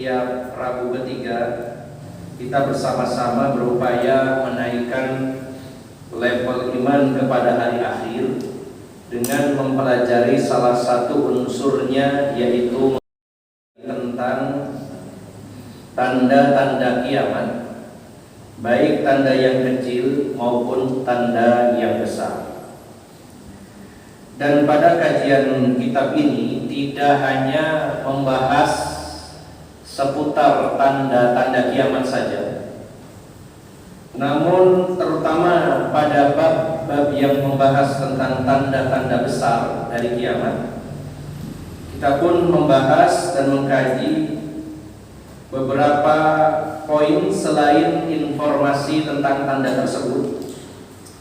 Tiap Rabu ketiga kita bersama-sama berupaya menaikkan level iman kepada hari akhir dengan mempelajari salah satu unsurnya, yaitu tentang tanda-tanda kiamat, baik tanda yang kecil maupun tanda yang besar. Dan pada kajian kitab ini tidak hanya membahas seputar tanda-tanda kiamat saja, namun terutama pada bab-bab yang membahas tentang tanda-tanda besar dari kiamat, kita pun membahas dan mengkaji beberapa poin selain informasi tentang tanda tersebut.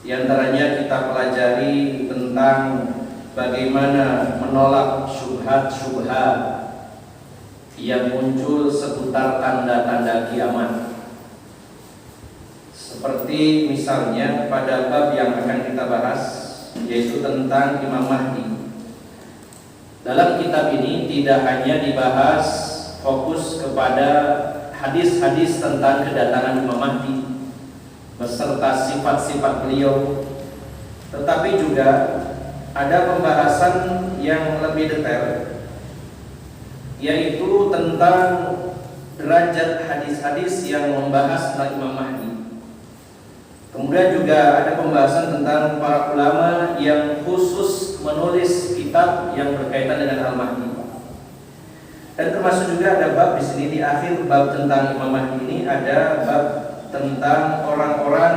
Di antaranya kita pelajari tentang bagaimana menolak syubhat-syubhat yang muncul seputar tanda-tanda kiamat. Seperti misalnya pada bab yang akan kita bahas, yaitu tentang Imam Mahdi. Dalam kitab ini tidak hanya dibahas fokus kepada hadis-hadis tentang kedatangan Imam Mahdi beserta sifat-sifat beliau, tetapi juga ada pembahasan yang lebih detail, yaitu tentang derajat hadis-hadis yang membahas tentang Imam Mahdi. Kemudian juga ada pembahasan tentang para ulama yang khusus menulis kitab yang berkaitan dengan Al-Mahdi. Dan termasuk juga ada bab di sini, di akhir bab tentang Imam Mahdi ini ada bab tentang orang-orang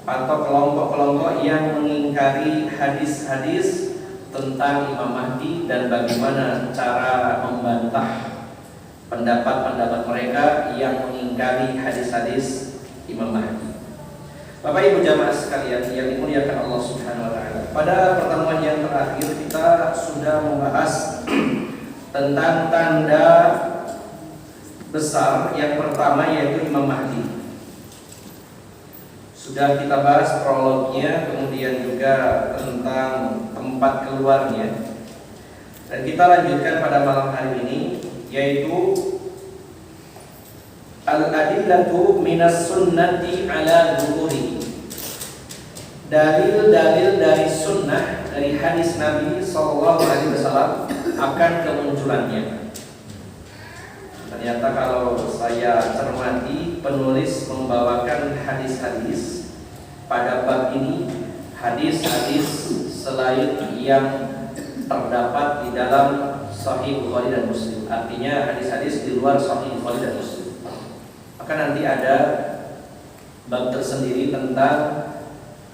atau kelompok-kelompok yang mengingkari hadis-hadis tentang Imam Mahdi dan bagaimana cara membantah pendapat-pendapat mereka yang mengingkari hadis-hadis Imam Mahdi. Bapak Ibu jamaah sekalian yang dimuliakan Allah Subhanahu wa taala, pada pertemuan yang terakhir kita sudah membahas tentang tanda besar yang pertama, yaitu Imam Mahdi. Sudah kita bahas prolognya, kemudian juga tentang tempat keluarnya. Dan kita lanjutkan pada malam hari ini, yaitu al-adillatu minas sunnati ala zuhuri. Dalil-dalil dari sunnah, dari hadis Nabi SAW akan kemunculannya. Ternyata kalau saya cermati, penulis membawakan hadis-hadis pada bab ini, hadis-hadis selain yang terdapat di dalam Sahih Bukhari dan Muslim. Artinya hadis-hadis di luar Sahih Bukhari dan Muslim. Maka nanti ada bab tersendiri tentang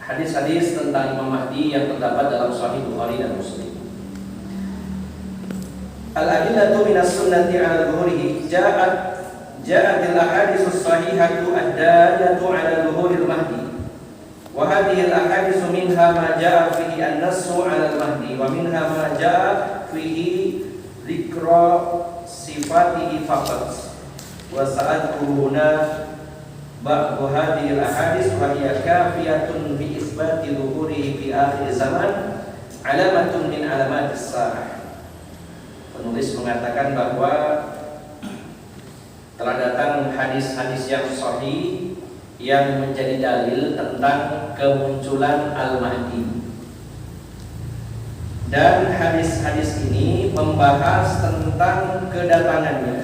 hadis-hadis tentang Imam Mahdi yang terdapat dalam Sahih Bukhari dan Muslim. Al-adillatu minas sunnati ala zuhurihi ja'atil ahaditsus sahihatu ad-dalatu ala zuhuril mahdi. Wa hadhihi al-ahaditsu minha ma ja'a fihi an-nassu ala al-mahdi wa minha ma ja'a fihi dzikra sifatihi faqat. Wa sa'adkuru huna ba'du hadhihi al-ahadits wa hiya kafiyatun bi isbati zuhurihi fi akhir zaman alamatun min alamatis sa'ah. Penulis mengatakan bahwa telah datang hadis-hadis yang sahih yang menjadi dalil tentang kemunculan Al-Mahdi. Dan hadis-hadis ini membahas tentang kedatangannya,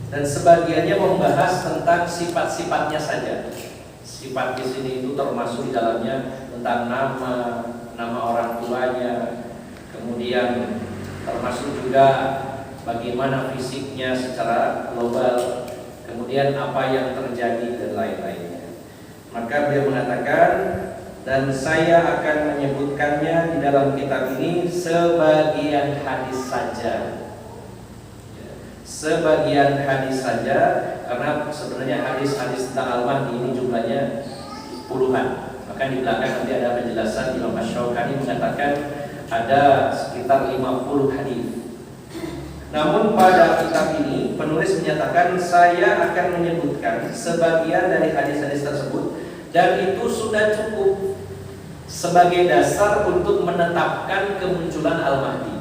dan sebagiannya membahas tentang sifat-sifatnya saja. Sifat di sini itu termasuk di dalamnya tentang nama orang tuanya, kemudian termasuk juga bagaimana fisiknya secara global, kemudian apa yang terjadi dan lain-lainnya. Maka beliau mengatakan, dan saya akan menyebutkannya di dalam kitab ini sebagian hadis saja. Sebagian hadis saja, karena sebenarnya hadis-hadis tentang Al-Mahdi ini jumlahnya puluhan. Maka di belakang nanti ada penjelasan. Imam Asy-Syaukani mengatakan ada sekitar 50 hadis. Namun pada kitab ini penulis menyatakan saya akan menyebutkan sebagian dari hadis-hadis tersebut, dan itu sudah cukup sebagai dasar untuk menetapkan kemunculan Al-Mahdi.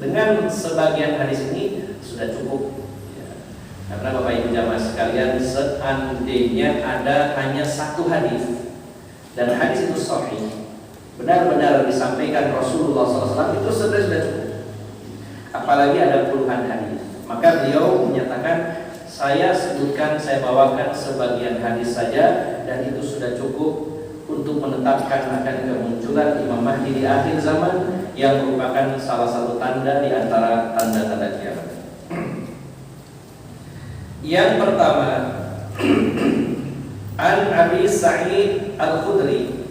Dengan sebagian hadis ini sudah sudah cukup. Karena Bapak Ibu jamaah sekalian, seandainya ada hanya satu hadis dan hadis itu sahih, benar-benar disampaikan Rasulullah SAW, itu sudah cukup. Apalagi ada puluhan hadis. Maka beliau menyatakan, saya sebutkan, saya bawakan sebagian hadis saja, dan itu sudah cukup untuk menetapkan akan kemunculan Imam Mahdi di akhir zaman, yang merupakan salah satu tanda di antara tanda-tanda kiamat. Yang pertama, An Abi Sa'id Al-Khudri,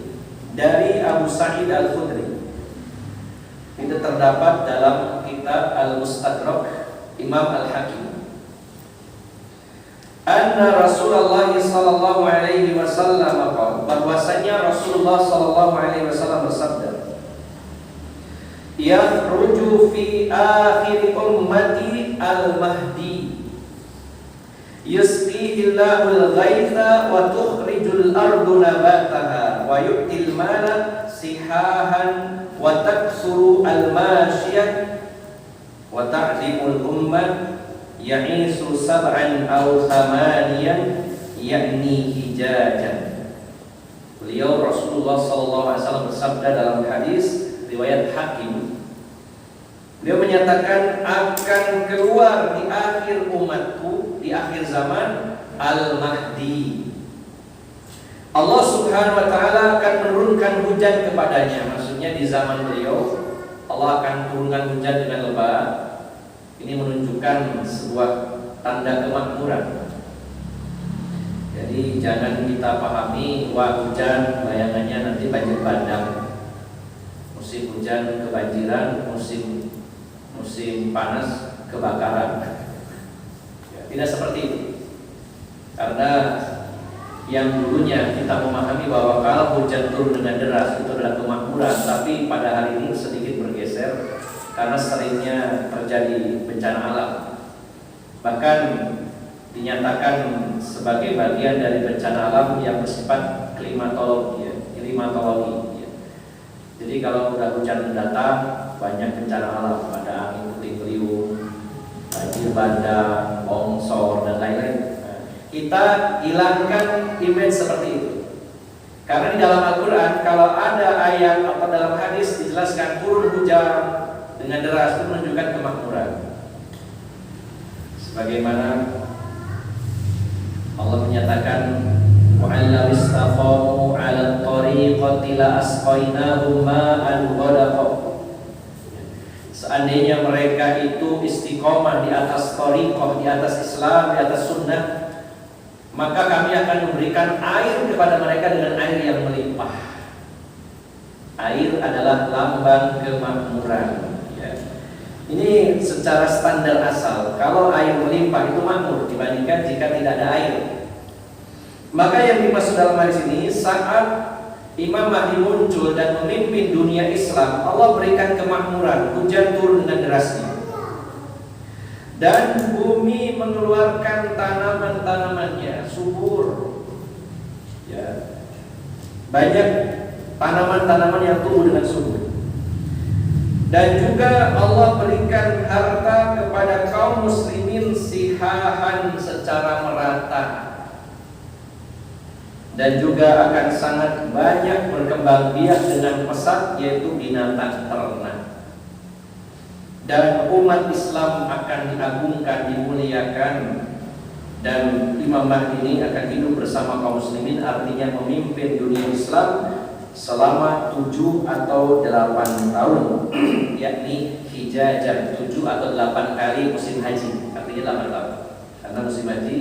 dari Abu Sa'id Al-Khudri. Itu terdapat dalam kitab Al-Mustadrak Imam Al-Hakim. Anna Rasulullah sallallahu alaihi wasallam qala, bahwasanya Rasulullah sallallahu alaihi wasallam bersabda, yakhruju fi akhir ummati al-mahdi yusqihillahul ghaitha wa tukhrijul ardu nabataha wa yu'til mala sihahan wa taksuru al-mashiyah wa ta'limul ummah ya'isu sab'an aw thamaniyan yakni hijajan. Beliau Rasulullah SAW bersabda dalam hadis riwayat Hakim, beliau menyatakan akan keluar di akhir umatku, di akhir zaman, Al-Mahdi. Allah Subhanahu wa ta'ala akan menurunkan hujan kepadanya. Maksudnya di zaman beliau Allah akan turunkan hujan dengan lebat. Ini menunjukkan sebuah tanda kemakmuran. Jadi jangan kita pahami wah hujan bayangannya nanti banjir bandang, musim hujan kebanjiran, musim panas kebakaran. Tidak seperti itu. Karena yang dulunya kita memahami bahwa kalau hujan turun dengan deras itu adalah kemakmuran, tapi pada hari ini sedikit bergeser karena seringnya terjadi bencana alam. Bahkan dinyatakan sebagai bagian dari bencana alam yang bersifat klimatologi. Jadi kalau udah hujan datang, banyak bencana alam, ada angin puting-beliung, banjir bandang, longsor dan lain-lain. Kita hilangkan image seperti itu. Karena di dalam Al-Quran kalau ada ayat atau dalam hadis dijelaskan turun hujan dengan deras, itu menunjukkan kemakmuran. Sebagaimana Allah menyatakan, وَعَلَّوْ اسْتَقَامُوا عَلَى الطَّرِيقَةِ لَأَسْقَيْنَاهُمْ مَاءً غَدَقًا. Seandainya mereka itu istiqomah di atas thariqah, di atas Islam, di atas sunnah, maka kami akan memberikan air kepada mereka dengan air yang melimpah. Air adalah lambang kemakmuran. Ini secara standar asal. Kalau air melimpah itu makmur dibandingkan jika tidak ada air. Maka yang dimaksud dalam hadis ini, saat Imam Mahdi muncul dan memimpin dunia Islam, Allah berikan kemakmuran, hujan turun dengan derasnya, dan bumi mengeluarkan tanaman-tanamannya subur. Banyak tanaman-tanaman yang tumbuh dengan subur. Dan juga Allah berikan harta kepada kaum muslimin sihahan secara merata. Dan juga akan sangat banyak berkembang biak dengan pesat, yaitu binatang ternak. Dan umat Islam akan diagungkan, dimuliakan. Dan Imam Mahdi ini akan hidup bersama kaum muslimin, artinya memimpin dunia Islam selama 7 atau 8 tahun, yakni hijajan, 7 atau 8 kali musim haji, artinya 8 tahun. Karena musim haji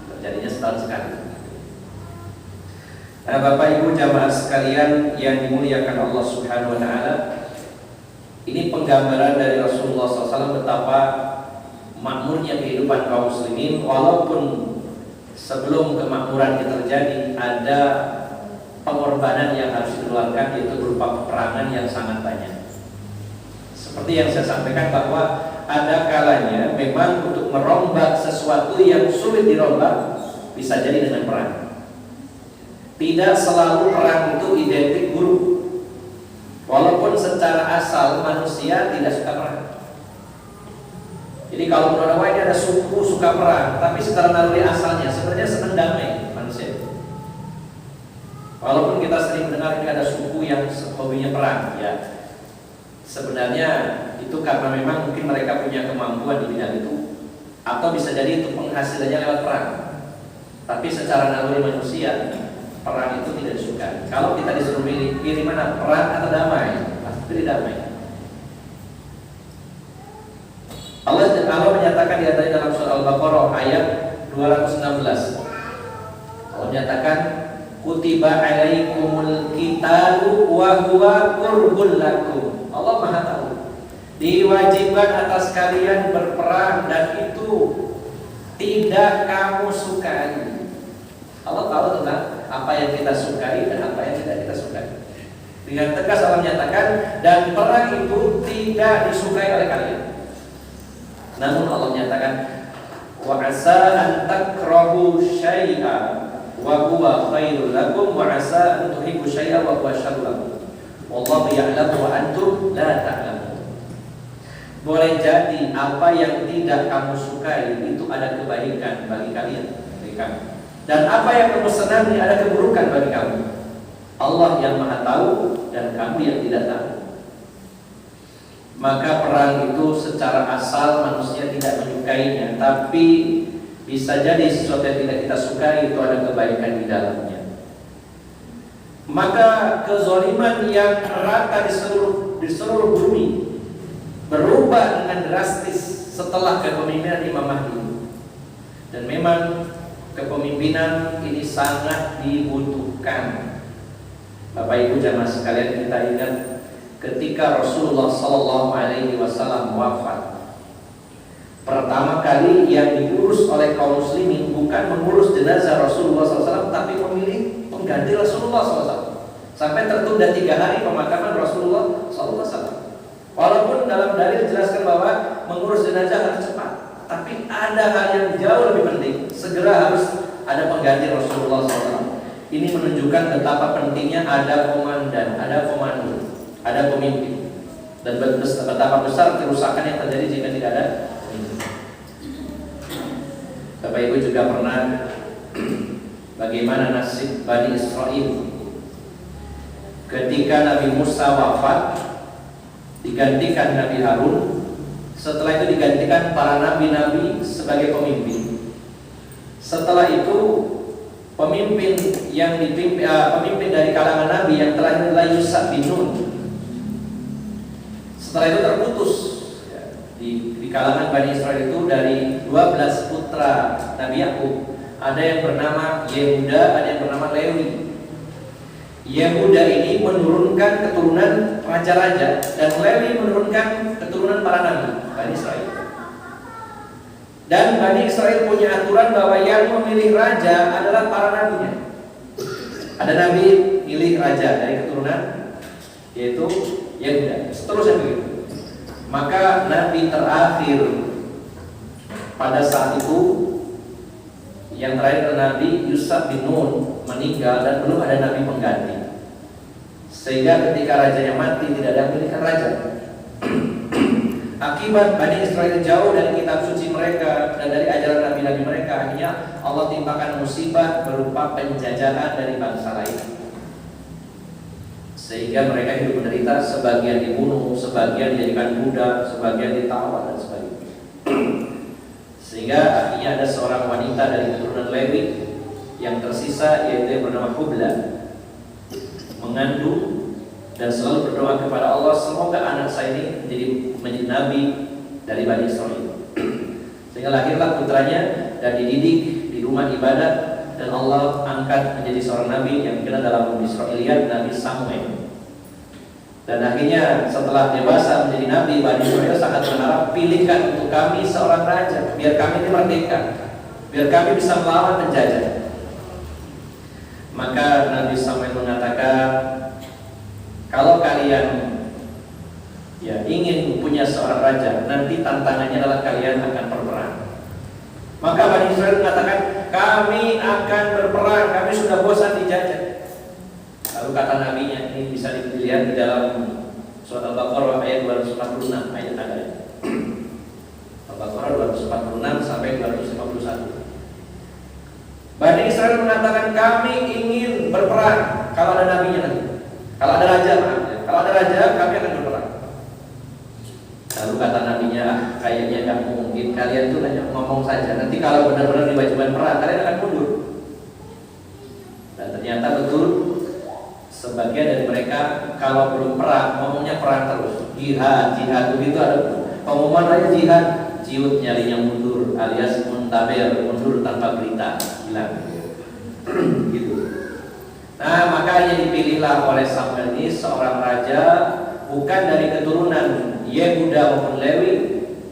terjadinya setahun sekali. Nah, Bapak Ibu jamaah sekalian yang dimuliakan Allah Subhanahu wa ta'ala, ini penggambaran dari Rasulullah SAW betapa makmurnya kehidupan kaum muslimin. Walaupun sebelum kemakmuran itu terjadi, ada pengorbanan yang harus dikeluarkan, yaitu berupa peperangan yang sangat banyak. Seperti yang saya sampaikan bahwa ada kalanya memang untuk merombak sesuatu yang sulit dirombak bisa jadi dengan perang. Tidak selalu perang itu identik buruk. Walaupun secara asal manusia tidak suka perang. Jadi kalau menurut ini ada suku suka perang, tapi secara naluri asalnya sebenarnya senang damai manusia. Walaupun kita sering mendengar ini ada suku yang hobinya perang, ya sebenarnya itu karena memang mungkin mereka punya kemampuan di bidang itu, atau bisa jadi itu penghasilannya lewat perang. Tapi secara naluri manusia, perang itu tidak disukai. Kalau kita disuruh pilih mana, perang atau damai, pasti pilih damai. Allah menyatakan di dalam surah Al-Baqarah ayat 216. Allah menyatakan kutiba alaikumul qitalu wa huwa kurhul lakum. Allah Maha tahu. Diwajibkan atas kalian berperang dan itu tidak kamu sukai. Allah tahu tentang apa yang kita sukai dan apa yang tidak kita sukai. Dengan tegas Allah menyatakan dan perang itu tidak disukai oleh kalian. Namun Allah menyatakan wa asa an takrahu syai'a wa huwa khairul lakum wa asa an tuhibbu syai'a wa huwa syarrul lakum. Wallahu ya'lamu wa antum la ta'lamun. Boleh jadi apa yang tidak kamu sukai itu ada kebaikan bagi kalian, bagi kamu. Dan apa yang kamu senangi ada keburukan bagi kamu. Allah yang Maha tahu dan kamu yang tidak tahu. Maka perang itu secara asal manusia tidak menyukainya, tapi bisa jadi sesuatu yang tidak kita sukai itu ada kebaikan di dalamnya. Maka kezaliman yang merata di seluruh bumi berubah dengan drastis setelah kepemimpinan Imam Mahdi. Dan memang kepemimpinan ini sangat dibutuhkan. Bapak Ibu jamaah sekalian, kita ingat ketika Rasulullah SAW wafat, pertama kali yang diurus oleh kaum muslimin bukan mengurus jenazah Rasulullah SAW, tapi memilih pengganti Rasulullah SAW. Sampai tertunda 3 hari pemakaman Rasulullah SAW. Walaupun dalam dalil dijelaskan bahwa mengurus jenazah harus cepat, tapi ada hal yang jauh lebih penting, segera harus ada pengganti Rasulullah SAW. Ini menunjukkan betapa pentingnya ada komandan, ada komando, ada pemimpin, dan betapa besar kerusakan yang terjadi jika tidak ada pemimpin. Bapak Ibu juga pernah bagaimana nasib Bani Israel ketika Nabi Musa wafat, digantikan Nabi Harun. Setelah itu digantikan para nabi-nabi sebagai pemimpin. Setelah itu pemimpin yang dipimpin pemimpin dari kalangan nabi yang terakhir adalah Yusuf bin Nun. Setelah itu terputus di kalangan Bani Israel itu dari 12 putra Nabi Yakub, ada yang bernama Yehuda, ada yang bernama Lewi. Yehuda ini menurunkan keturunan raja-raja dan Lewi menurunkan keturunan para nabi Bani Israel. Dan Bani Israel punya aturan bahwa yang memilih raja adalah para nabinya. Ada nabi milih raja dari keturunan yaitu Yehuda. Seterusnya begitu. Maka nabi terakhir pada saat itu yang terakhir Nabi Yusuf bin Nun meninggal dan belum ada nabi pengganti. Sehingga ketika rajanya mati tidak ada yang memilihkan raja. Akibat Bani Israel jauh dari kitab suci mereka dan dari ajaran nabi-nabi mereka, akhirnya Allah timpakan musibah berupa penjajahan dari bangsa lain. Sehingga mereka hidup menderita, sebagian dibunuh, sebagian dijadikan budak, sebagian ditawan dan sebagainya. Sehingga akhirnya ada seorang wanita dari keturunan Lewi yang tersisa, yaitu yang bernama Hubla, mengandung dan selalu berdoa kepada Allah, semoga anak saya ini menjadi nabi dari Bani Israel. Sehingga lahirlah putranya dan dididik di rumah ibadah, dan Allah angkat menjadi seorang nabi yang dikenal dalam Israiliyat, Nabi Samuel. Dan akhirnya setelah dewasa menjadi nabi, Bani Israel sangat berharap, pilihkan untuk kami seorang raja biar kami ini merdeka, biar kami bisa melawan penjajah. Maka Nabi Samuel mengatakan, kalau kalian ingin punya seorang raja, nanti tantangannya adalah kalian akan berperang. Maka Bani Israel mengatakan, kami akan berperang, kami sudah bosan dijajah. Lalu kata nabinya, ini bisa dilihat di dalam surat Al-Baqarah ayat 246, ayat ada. Al-Baqarah 246 sampai 251. Bani Israel mengatakan kami ingin berperang kalau ada nabinya nanti. Kalau ada raja, kalau ada raja kami akan berperang. Lalu kata nabinya, kayaknya nggak mungkin, kalian tuh hanya ngomong saja. Nanti kalau benar-benar diwajibkan perang, kalian akan mundur. Dan ternyata betul, sebagian dari mereka kalau belum perang, ngomongnya perang terus. Jihad begitu ada pengumuman raya jihad, ciut nyalinya mundur, alias muntaber, mundur tanpa berita, hilang. Gitu. Nah, makanya dipilihlah oleh Samuel ini seorang raja bukan dari keturunan Yehuda maupun Lewi,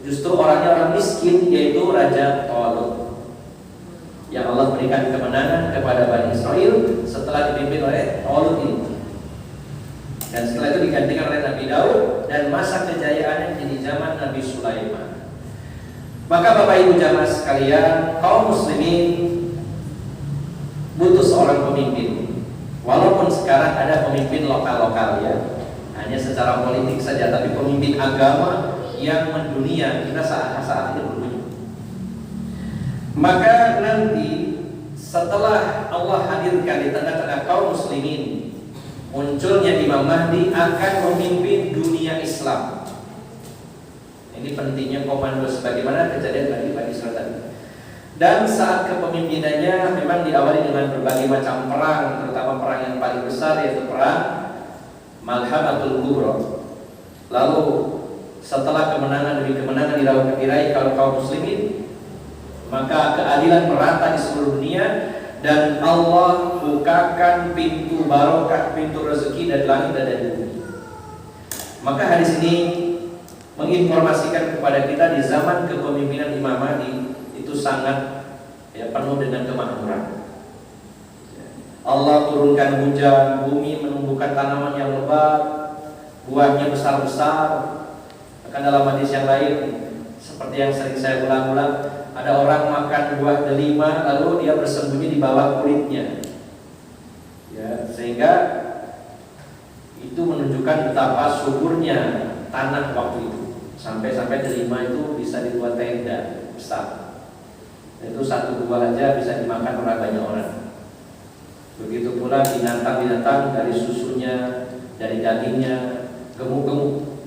justru orangnya orang miskin, yaitu Raja Tolut, yang Allah berikan kemenangan kepada Bani Israel setelah dipimpin oleh Tolut ini. Dan setelah itu digantikan oleh Nabi Daud, dan masa kejayaannya di zaman Nabi Sulaiman. Maka Bapak Ibu jamaah sekalian, kaum muslimin butuh seorang pemimpin. Walaupun sekarang ada pemimpin lokal-lokal ya, hanya secara politik saja, tapi pemimpin agama yang mendunia kita saat ini belum. Maka nanti setelah Allah hadirkan di tengah-tengah kaum muslimin, munculnya Imam Mahdi akan memimpin dunia Islam. Ini pentingnya komando sebagaimana kejadian Bani Israel tadi. Dan saat kepemimpinannya memang diawali dengan berbagai macam perang, terutama perang yang paling besar yaitu perang Malhamatul Kubra. Lalu setelah kemenangan demi kemenangan diraih kaum muslimin, maka keadilan merata di seluruh dunia dan Allah bukakan pintu barokah, pintu rezeki dari langit dan dari bumi. Maka hadis ini menginformasikan kepada kita di zaman kepemimpinan Imam Mahdi itu sangat penuh dengan kemakmuran. Allah turunkan hujan, bumi menumbuhkan tanaman yang lebat, buahnya besar-besar. Bahkan dalam hadis yang lain, seperti yang sering saya ulang-ulang, ada orang makan buah delima lalu dia bersembunyi di bawah kulitnya, ya, sehingga itu menunjukkan betapa suburnya tanah waktu itu. Sampai delima itu bisa dibuat tenda besar. Itu satu buah aja bisa dimakan oleh banyak orang. Begitu pula binatang-binatang dari susunya, dari dagingnya, gemuk-gemuk.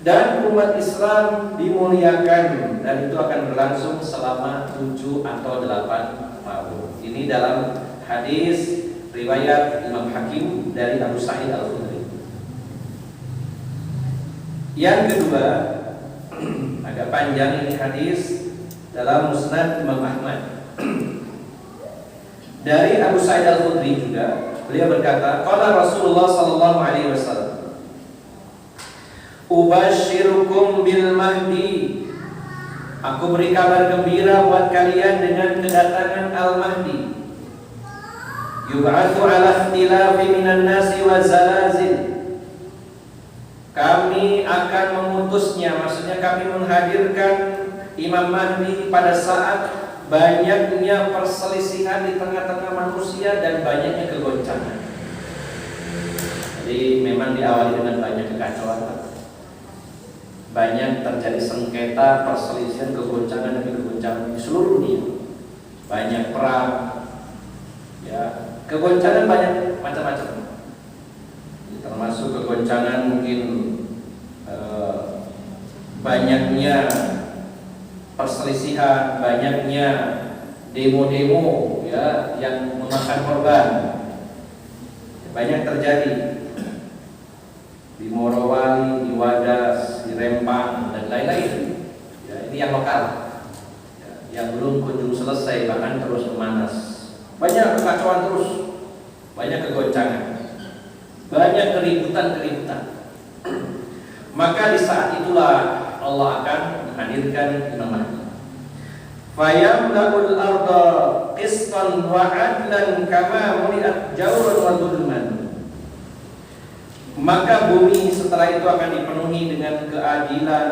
Dan umat Islam dimuliakan, dan itu akan berlangsung selama 7 atau 8 tahun. Ini dalam hadis riwayat Imam Hakim dari Abu Sa'id Al-Khudri. Yang kedua, agak panjang ini hadis dalam Musnad Imam Ahmad. Dari Abu Sa'id Al-Khudri juga, beliau berkata, qala Rasulullah sallallahu alaihi wasallam, ubashirukum bil mahdi, aku beri kabar gembira buat kalian dengan kedatangan Al-Mahdi. Yub'atsu ala ikhtilafi minan nasi wa zalazil, kami akan mengutusnya, maksudnya kami menghadirkan Imam Mahdi pada saat banyaknya perselisihan di tengah-tengah manusia dan banyaknya kegoncangan. Jadi memang diawali dengan banyak kekacauan, banyak terjadi sengketa, perselisihan, kegoncangan demi kegoncangan di seluruh dunia. Banyak perang, ya, kegoncangan banyak macam-macam. Termasuk kegoncangan mungkin banyaknya perselisihan, banyaknya demo-demo ya yang memakan korban. Banyak terjadi di Morowali, di Wadas, di Rempang dan lain-lain. Ya, ini yang lokal, ya, yang belum kunjung selesai, bahkan terus memanas. Banyak kekacauan terus, banyak kegoncangan, banyak keributan. Maka di saat itulah Allah akan menghadirkan Imam Mahdi. Fayamla'ul arda qistan wa 'adlan kama muliat jawran wa dhulman. Maka bumi setelah itu akan dipenuhi dengan keadilan,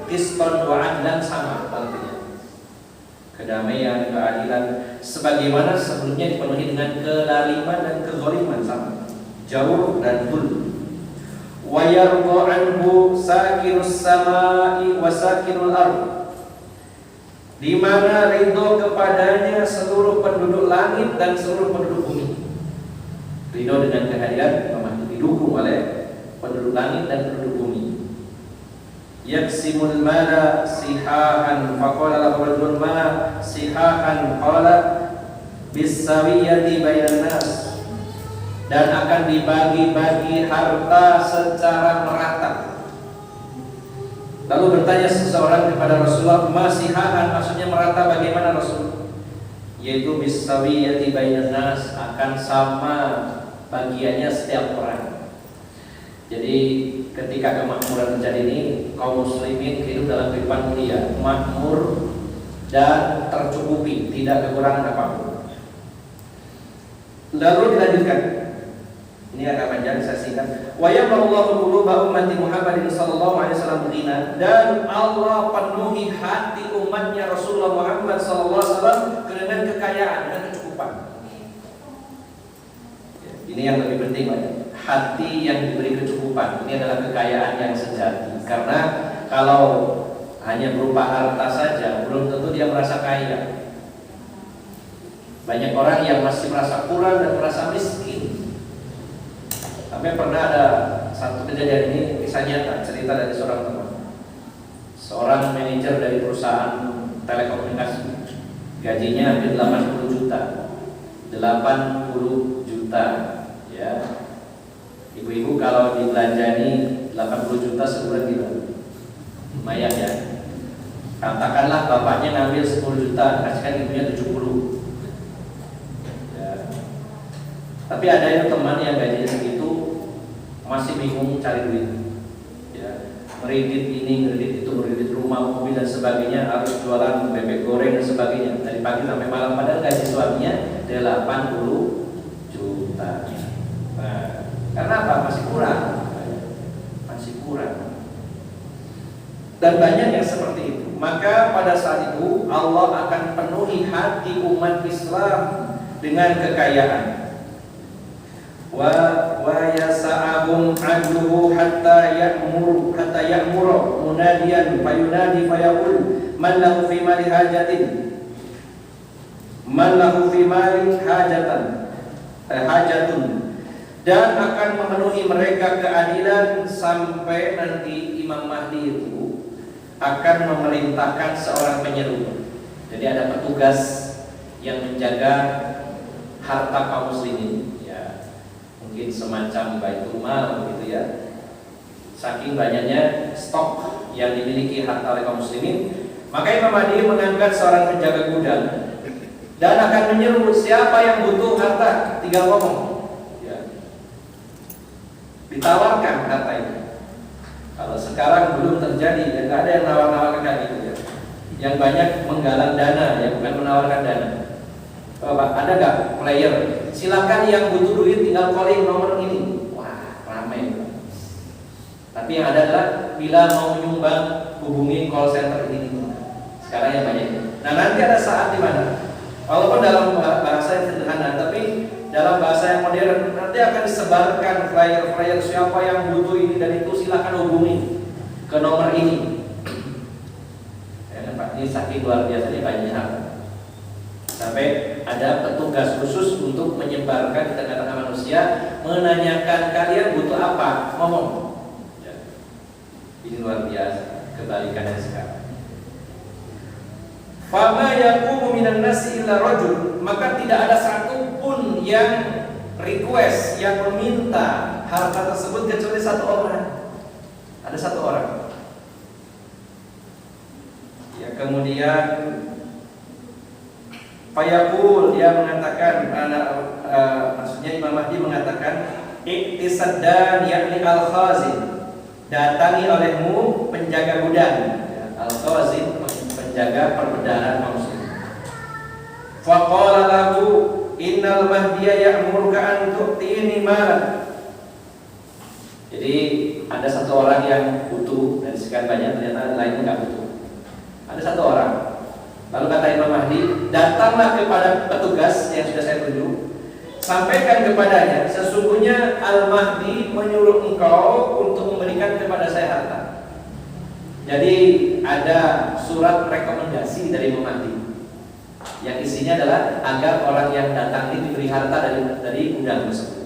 qistan wa 'adlan, sama artinya. Kedamaian, keadilan, sebagaimana sebelumnya dipenuhi dengan kelaliman dan kezaliman, sama. Jawr dan dhulm. Wa yarda anhu sakinus samai wa sakinul ardh, di mana ridho kepadanya seluruh penduduk langit dan seluruh penduduk bumi. Ridho dengan kehadiran Imam Mahdi, didukung oleh penduduk langit dan penduduk bumi. Yaksimul mala sihahan faqala lahu rajulun ma sihahan qala bisawiyati bainan nas, dan akan dibagi-bagi harta secara merata. Lalu bertanya seseorang kepada Rasulullah, masihahan maksudnya merata bagaimana Rasul? Yaitu bisawiyati bainan nas, akan sama bagiannya setiap orang. Jadi ketika kemakmuran terjadi ini, kaum muslimin hidup dalam kehidupan mulia, makmur dan tercukupi, tidak kekurangan apapun. Lalu dilanjutkan, ini agak panjang, saya singkat. Wa yamla'ullahu quluba ummati Muhammadin sallallahu alaihi wasallam ghina, dan Allah penuhi hati umatnya Rasulullah Muhammad sallallahu alaihi wasallam dengan kekayaan dan kecukupan. Ini yang lebih penting, Pak. Hati yang diberi kecukupan, ini adalah kekayaan yang sejati. Karena kalau hanya berupa harta saja, belum tentu dia merasa kaya. Banyak orang yang masih merasa kurang dan merasa miskin. Sampai pernah ada satu kejadian, ini kisah nyata, cerita dari seorang teman. Seorang manajer dari perusahaan telekomunikasi, gajinya hampir 80 juta. 80 juta, ya. Ibu-ibu kalau dibelanjani 80 juta sebulan gimana? Lumayan ya. Katakanlah bapaknya ngambil 10 juta, kasihkan ibunya 70. Ya. Tapi ada yang teman yang gajinya segitu masih bingung cari duit. Ya. Meredit ini, meredit itu, meredit rumah, mobil dan sebagainya, harus jualan bebek goreng dan sebagainya dari pagi sampai malam, padahal gaji suaminya 80 juta. Nah, karena apa? Masih kurang. Dan banyak yang seperti itu. Maka pada saat itu Allah akan penuhi hati umat Islam dengan kekayaan. Wa yasa'ahum adluhu hatta ya'muru munadiyan fayunadi fayaqul man lahu fi mali hajatin, man lahu fi mali hajatun, dan akan memenuhi mereka keadilan sampai nanti Imam Mahdi itu akan memerintahkan seorang penyeru. Jadi ada petugas yang menjaga harta kaum muslimin, ya, mungkin semacam baitul mal gitu ya. Saking banyaknya stok yang dimiliki harta oleh kaum muslimin, maka Imam Mahdi mengangkat seorang penjaga gudang dan akan menyeru siapa yang butuh harta, tinggal ngomong. Ditawarkan harta itu. Kalau sekarang belum terjadi, dan nggak ada yang nawar-nawar kayak gitu ya. Yang banyak menggalang dana, ya, bukan menawarkan dana. Bapak, ada nggak player? Silakan yang butuh duit tinggal calling nomor ini. Wah, ramai. Tapi yang ada adalah bila mau menyumbang hubungi call center ini. Sekarang yang banyak. Nah, nanti ada saat di mana, walaupun dalam bahasa yang sederhana, tapi dalam bahasa yang modern nanti akan disebarkan flyer-flyer siapa yang butuh ini dan itu silakan hubungi ke nomor ini. Ya, Pak, ini saking luar biasanya banyak. Sampai ada petugas khusus untuk menyebarkan di tengah-tengah manusia, menanyakan kalian butuh apa, ngomong. Ya. Ini luar biasa kebalikannya sekarang. Fama yaqumu minan nasi illa rajul, maka tidak ada satupun yang request, yang meminta harta tersebut kecuali satu orang. Ada satu orang. Ya, kemudian fayaqul, dia mengatakan, maksudnya Imam Mahdi mengatakan, iktisaddan yakni al-khazin, datangi olehmu penjaga gudang. Ya, al-khazin, jaga perbedaan manusia. Faqala lahu innal mahdiya ya'muruka an tu'tini malan. Jadi ada satu orang yang butuh, dan sekian banyak ternyata lainnya nggak butuh. Ada satu orang. Lalu kata Imam Mahdi, datanglah kepada petugas yang sudah saya tunjuk, sampaikan kepadanya, sesungguhnya Al-Mahdi menyuruh engkau untuk memberikan kepada saya harta. Jadi ada surat rekomendasi dari Imam Mahdi yang isinya adalah agar orang yang datang ini diberi harta dari undangan tersebut.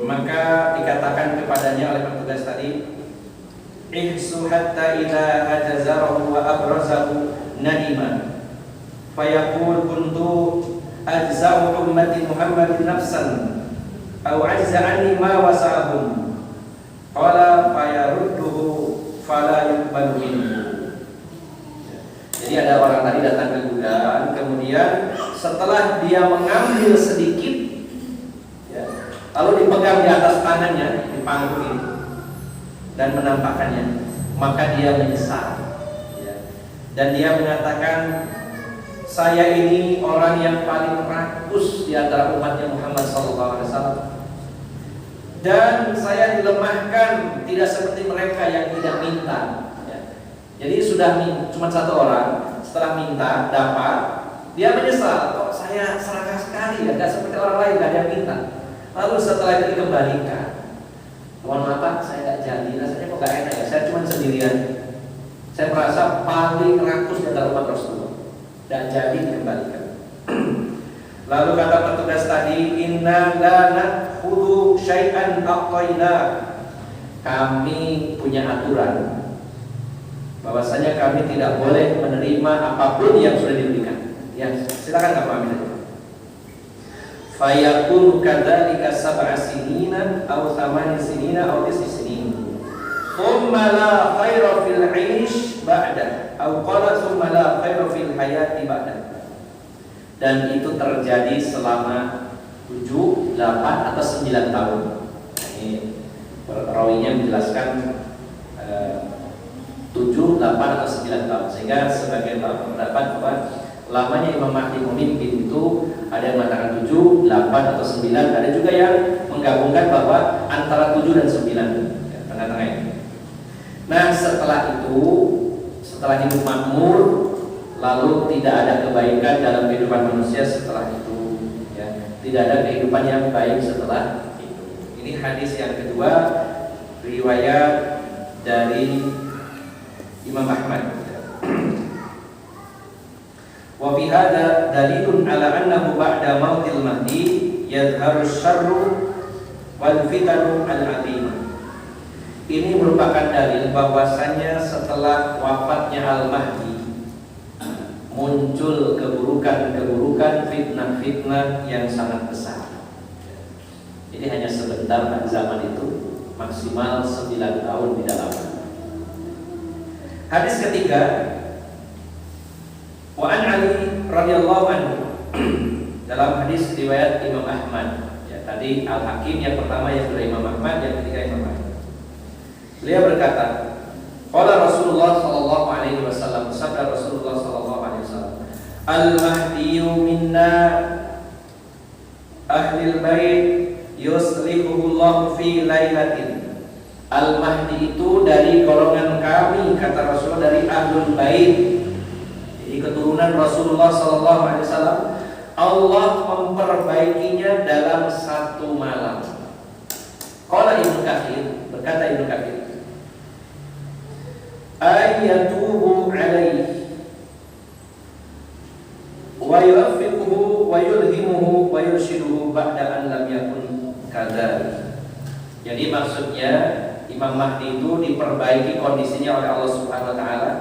Maka dikatakan kepadanya oleh petugas tadi, ihsu hatta idza hajazarahu wa abrazahu nadima fayaqul kuntu ajza'u ummati Muhammadin nafsan aw ajza anni ma wasa'ahum qala fayarudduhu fala yuqbalu minhu. Jadi ada orang tadi datang ke gudang, kemudian setelah dia mengambil sedikit, lalu dipegang di atas tangannya, di pangku ini, dan menampakkannya, maka dia menyesal, dan dia mengatakan, saya ini orang yang paling rakus di antara umatnya Muhammad SAW, dan saya dilemahkan, tidak seperti mereka yang tidak minta. Jadi sudah cuma satu orang, setelah minta dapat, dia menyesal, kok saya serakah sekali ya, tidak seperti orang lain, tidak ada yang minta. Lalu setelah itu dikembalikan, mohon maaf Pak, saya nggak jadi, rasanya kok nggak enak ya, saya cuma sendirian, saya merasa paling rakus di antara umat Rasulullah, dan jadi dikembalikan. Lalu kata petugas tadi, inna la nakhudhu syai'an aqaina, kami punya aturan bahwasanya kami tidak boleh menerima apapun yang sudah diberikan. Ya, silakan kamu ambil aja. Fayakun kadzalika sab'a sinina aw thamani sinina aw tis'i sinin. Thumma la khaira fil 'aish ba'da aw qala thumma la khaira fil hayati ba'da. Dan itu terjadi selama 7, 8 atau 9 tahun. Ini perawinya menjelaskan 7, 8 atau 9 tahun. Sehingga sebagian pendapat bahwa lamanya Imam Mahdi memimpin itu ada yang mengatakan 7, 8 atau 9. Ada juga yang menggabungkan bahwa antara 7 dan 9, ya, tengah-tengah ini. Nah setelah itu, setelah hidup makmur, lalu tidak ada kebaikan dalam kehidupan manusia setelah itu, ya. Tidak ada kehidupan yang baik setelah itu. Ini hadis yang kedua, riwayat dari Imam Ahmad. Wa fi hadza dalilun ala annahu ba'da mautil mahdi yadhharu syarru wal fitanu al-'azimah. Ini merupakan dalil bahwasanya setelah wafatnya Al-Mahdi muncul keburukan-keburukan, fitnah-fitnah yang sangat besar. Jadi hanya sebentar pada zaman itu, maksimal 9 tahun tidak lama. Hadis ketiga, wa an Ali radhiyallahu anhu, dalam hadis riwayat Imam Ahmad. Ya, tadi Al-Hakim yang pertama, yang kedua Imam Ahmad, yang ketiga Imam Ahmad. Beliau berkata, qala Rasulullah sallallahu alaihi wasallam, sabda Rasulullah sallallahu alaihi wasallam, al-Mahdiyyu minna ahlil bait yuslihuhullahu fi lailatin. Al-Mahdi itu dari golongan kami, kata Rasulullah, dari Ahlul Bait, jadi keturunan Rasulullah SAW. Allah memperbaikinya dalam satu malam. Qala Ibnu Katsir, berkata Ibnu Katsir, ayatubu alaihi wa yuwaffiquhu wa yulhimuhu wa yurshiduhu ba'da an lam yakun kadzalik. Jadi maksudnya Imam Mahdi itu diperbaiki kondisinya oleh Allah Subhanahu wa taala,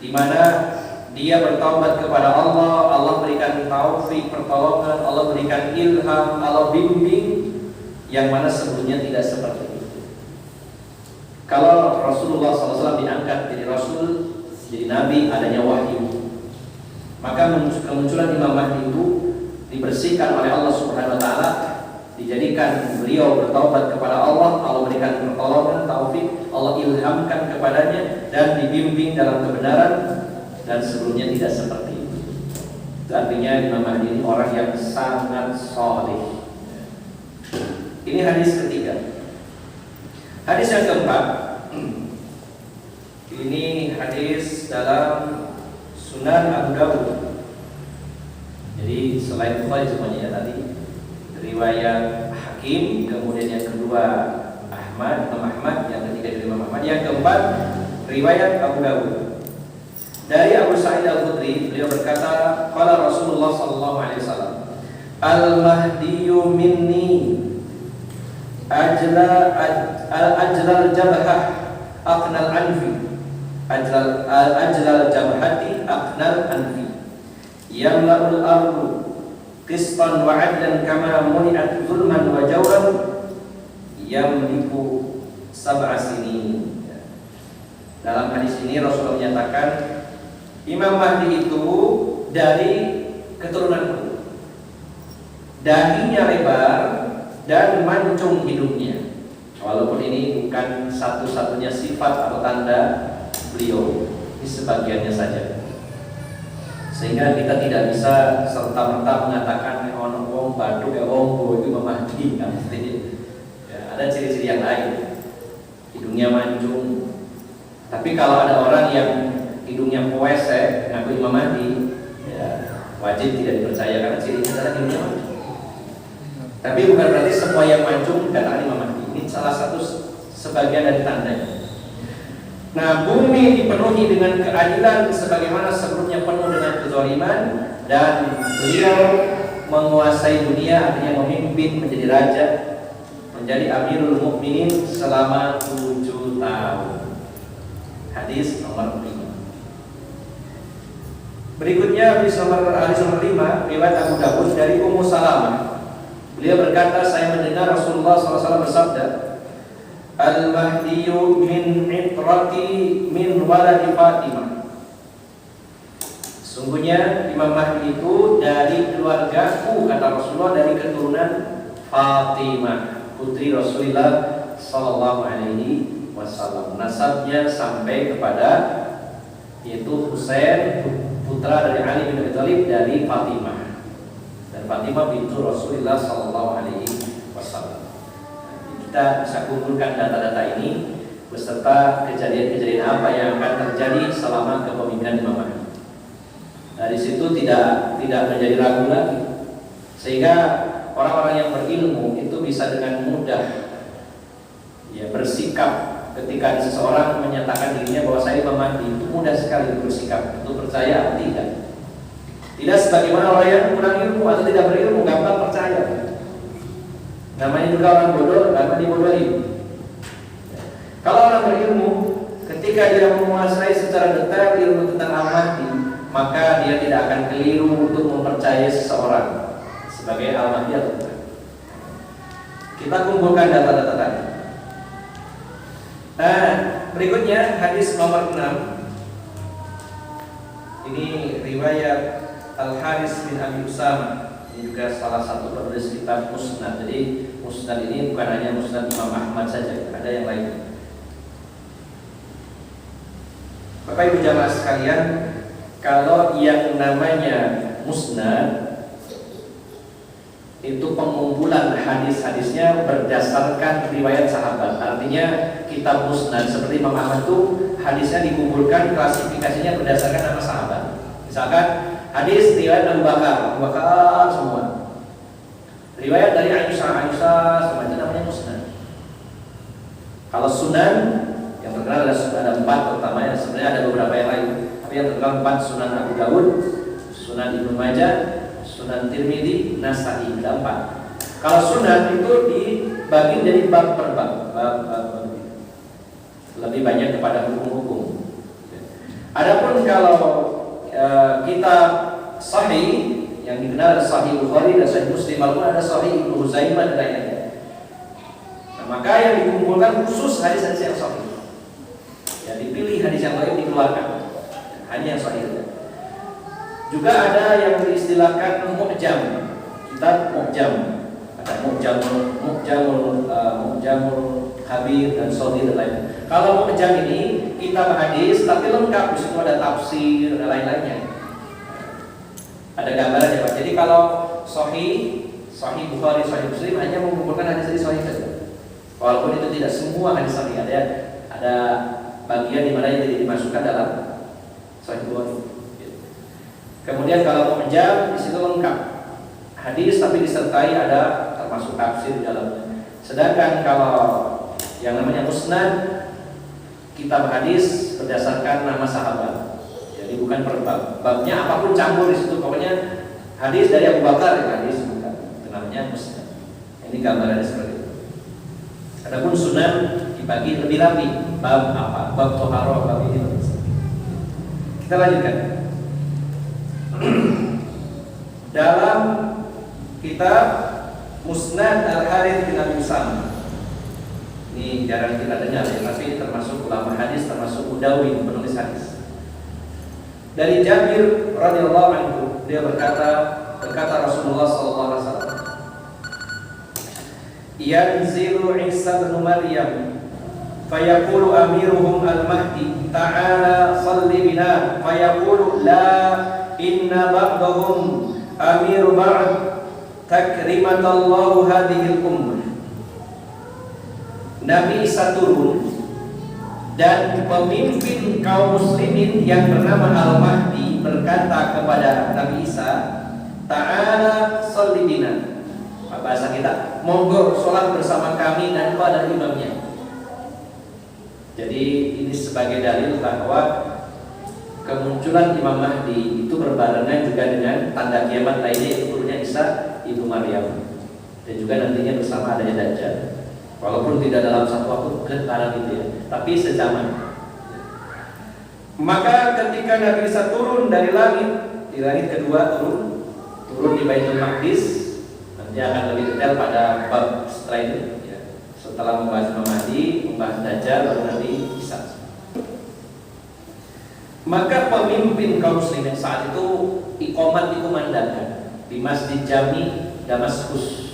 di mana dia bertaubat kepada Allah, Allah berikan taufik, pertolongan, Allah berikan ilham, Allah bimbing, yang mana sebelumnya tidak seperti itu. Kalau Rasulullah SAW diangkat jadi Rasul, jadi Nabi, adanya wahyu, maka kemunculan Imam Mahdi itu dibersihkan oleh Allah Subhanahu wa taala, dijadikan beliau bertaubat kepada Allah, Allah berikan pertolongan, taufik, Allah ilhamkan kepadanya dan dibimbing dalam kebenaran, dan sebelumnya tidak seperti itu. Itu artinya Imam Mahdi ini orang yang sangat saleh. Ini hadis ketiga. Hadis yang keempat, ini hadis dalam Sunan Abu Dawud. Jadi selain Bukhari semuanya ya tadi, riwayat Hakim, kemudian yang kedua Imam Ahmad, yang ketiga ketiga dari Imam Ahmad. Yang keempat, riwayat Abu Dawud. Dari Abu Sa'id Al-Khudri, beliau berkata, qala Rasulullah sallallahu alaihi wasallam, al-mahdiyyu minni ajlal jabhah aqnal anfi, ajlal jabhati aqnal anfi, yamla'ul ardu qistan wa 'adlan kama muni'at zulman wa jawran, yamliku sab'a sinin. Dalam hadis ini Rasulullah menyatakan Imam Mahdi itu dari keturunanku, dahinya lebar dan mancung hidungnya. Walaupun ini bukan satu-satunya sifat atau tanda beliau, ini sebagiannya saja. Sehingga kita tidak bisa serta-merta mengatakan ono wong baduk wong itu Imam Mahdi. Ada ciri-ciri yang lain. Hidungnya mancung. Tapi kalau ada orang yang hidungnya poese ngaku Imam Mahdi, ya wajib tidak dipercaya karena cirinya adalah hidungnya mancung. Tapi bukan berarti semua yang mancung dikatakan Imam Mahdi. Ini salah satu sebagian dari tandanya. Nah, bumi dipenuhi dengan keadilan sebagaimana sebelumnya penuh dengan kezaliman, dan beliau menguasai dunia, artinya memimpin, menjadi raja, menjadi Amirul Mukminin selama 7 tahun. Hadis nomor 5. Berikutnya hadis nomor 5, riwayat Abu Dawud dari Ummu Salamah. Beliau berkata, saya mendengar Rasulullah SAW bersabda, Al-Mahdiyyu min itrati min waladi Fatimah. Sungguhnya Imam Mahdi itu dari keluargaku, kata Rasulullah, dari keturunan Fatimah, putri Rasulullah Sallallahu Alaihi Wasallam. Nasabnya sampai kepada yaitu Husain, putra dari Ali bin Abi Thalib dari Fatimah. Dan Fatimah bintu Rasulullah Sallallahu Alaihi Wasallam. Kita bisa kumpulkan data-data ini beserta kejadian-kejadian apa yang akan terjadi selama kepemimpinan Imam Mahdi. Dari situ tidak menjadi ragu lagi, sehingga orang-orang yang berilmu itu bisa dengan mudah ya bersikap ketika seseorang menyatakan dirinya bahwa saya Imam Mahdi, itu mudah sekali bersikap untuk percaya atau tidak. Tidak sebagaimana orang yang kurang ilmu atau tidak berilmu gampang percaya. Namanya juga orang bodoh, karena dibodohi. Kalau orang berilmu, ketika dia menguasai secara detail ilmu tentang Al-Mahdi, maka dia tidak akan keliru untuk mempercayai seseorang sebagai Al-Mahdi atau bukan. Kita kumpulkan data-data tadi. Berikutnya hadis nomor 6. Ini riwayat Al-Haris bin Abi Usama. Ini juga salah satu penulis kitab Musnad. Jadi Musnad ini bukan hanya Musnad Imam Ahmad saja, ada yang lain. Bapak Ibu jamaah sekalian, kalau yang namanya Musnad itu pengumpulan hadis-hadisnya berdasarkan riwayat sahabat. Artinya kitab Musnad seperti Imam Ahmad itu hadisnya dikumpulkan, klasifikasinya berdasarkan nama sahabat. Misalkan hadis riwayat Abu Bakar semua. Riwayat dari Aisyah semacam namanya Musnad. Kalau Sunan yang terkenal ada 4 utamanya, sebenarnya ada beberapa yang lain. Tapi yang terkenal 4, Sunan Abu Dawud, Sunan Ibnu Majah, Sunan Tirmidzi, Nasa'i, ada 4. Kalau Sunan itu dibagi jadi bab per bab, lebih banyak kepada hukum-hukum. Adapun kalau kitab Sahih yang dikenal Sahih Bukhari dan Sahih Muslim, walaupun ada Sahih Ibnu Huzaimah dan lainnya. Nah, maka yang dikumpulkan khusus hadis-hadis yang sahih. Ya, dipilih hadis yang lain dikeluarkan, hanya yang sahih. Juga ada yang diistilahkan mu'jam, kitab mu'jam. Ada mu'jamul Habir dan Sahih dan lainnya. Kalau mu'jam ini kitab hadis tapi lengkap, di situ ada tafsir dan lain-lainnya. Ada gambaran ya Pak. Jadi kalau Sahih Bukhari, Sahih Muslim hanya mengumpulkan hadis-hadis sahih saja. Walaupun itu tidak semua hadis sahih, ada bagian di mana yang tidak dimasukkan dalam Sahih Bukhari. Kemudian kalau Mu'jam di situ lengkap hadis tapi disertai ada termasuk tafsir di dalamnya. Sedangkan kalau yang namanya Musnad kitab hadis berdasarkan nama sahabat. Jadi bukan per bab. Babnya apapun campur di situ. Pokoknya hadis dari Abu Bakar ya hadis bukan. Itu namanya musnad. Ini gambarannya seperti itu. Adapun sunan dibagi lebih rapi. Bab apa? Bab toharoh, bab ini. Kita lanjutkan. Dalam kitab Musnad Al-Harith bin Abi Usama, ini jarang kita dengar ya, tapi termasuk ulama hadis, termasuk Udawi, penulis hadis. Dari Jabir radhiyallahu anhu, dia berkata Rasulullah sallallahu alaihi wasallam, yanzilu Isa bin Maryam fayaqulu amiruhum al-Mahdi ta'ala salli bina fayaqulu la inna ba'dahum amiru ba'd takrimatallahu hadhil ummah. Nabi Isa turun dan pemimpin kaum muslimin yang bernama Al-Mahdi berkata kepada Nabi Isa, ta'ala salli bina. Bahasa kita, monggo sholat bersama kami dan pada imamnya. Jadi ini sebagai dalil bahwa kemunculan Imam Mahdi itu berbarengan juga dengan tanda kiamat lainnya, yaitu turunnya Isa Ibnu Maryam, dan juga nantinya bersama adanya Dajjal. Walaupun tidak dalam satu waktu berbareng gitu ya, tapi sezaman. Maka ketika Nabi Isa turun dari langit, di langit kedua turun di Baitul Maqdis, nanti akan lebih detail pada bab setelah itu ya. Setelah membahas Imam Mahdi, membahas Dajjal, baru nanti Isa. Maka pemimpin kaum muslimin saat itu iqamat dikumandangkan di Masjid Jami Damaskus.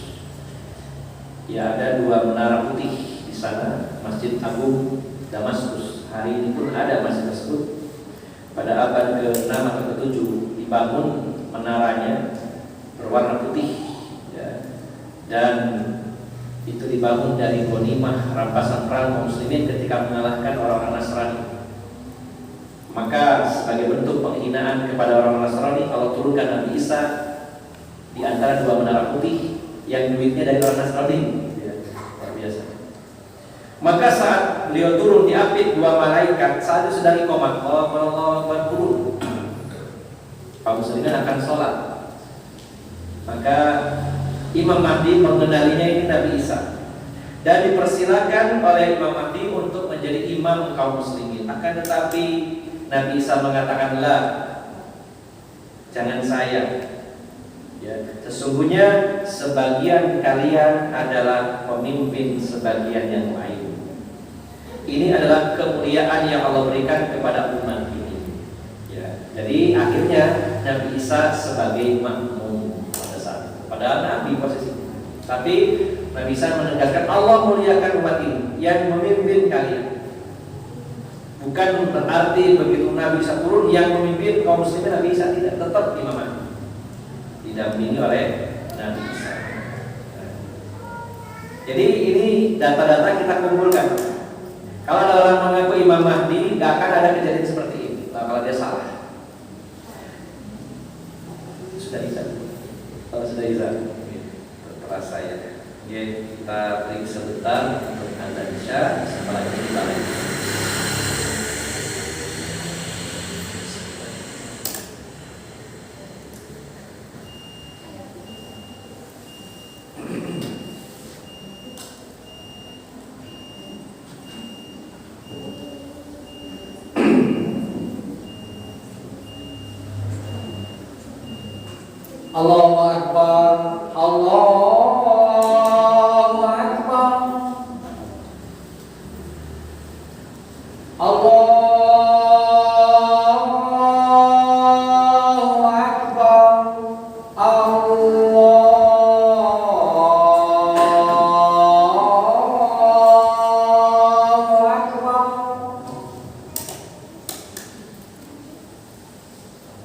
Ya, ada dua menara putih di sana, Masjid Agung Damaskus. Hari ini pun ada masjid tersebut. Pada abad ke-6 atau ke-7 dibangun menaranya berwarna putih ya. Dan itu dibangun dari ghanimah rampasan perang kaum muslimin ketika mengalahkan orang-orang Nasrani. Maka sebagai bentuk penghinaan kepada orang Nasrani, kalau turunkan Nabi Isa di antara dua menara putih yang duitnya dari orang Nasrani ya, luar biasa. Maka saat beliau turun diapit dua malaikat, saat itu sedang iqamah, Allah turun, kaum muslimin akan sholat. Maka Imam Mahdi mengenalinya ini Nabi Isa, dan dipersilakan oleh Imam Mahdi untuk menjadi imam kaum muslimin. Akan tetapi Nabi Isa mengatakan, la, jangan saya. Ya, sesungguhnya sebagian kalian adalah pemimpin sebagian yang lain. Ini adalah kemuliaan yang Allah berikan kepada umat ini. Ya, jadi akhirnya Nabi Isa sebagai makmum pada saat itu. Padahal Nabi posisi. Tapi Nabi Isa menegaskan Allah muliakan umat ini yang memimpin kalian. Bukan berarti begitu Nabi Isa turun yang memimpin kaum muslimin Nabi Isa tidak, tetap imam didampingi oleh Nabi Isa. Jadi ini data-data kita kumpulkan. Kalau ada orang mengaku Imam Mahdi, gak akan ada kejadian seperti ini. Nah, kalau dia salah, sudah Isa. Kalau sudah Isa, terasa ya. Oke, kita break sebentar untuk Anda Isya. Sampai lagi kita lanjut. Allahu Akbar, Allahu Akbar, Allahu Akbar, Allahu Akbar.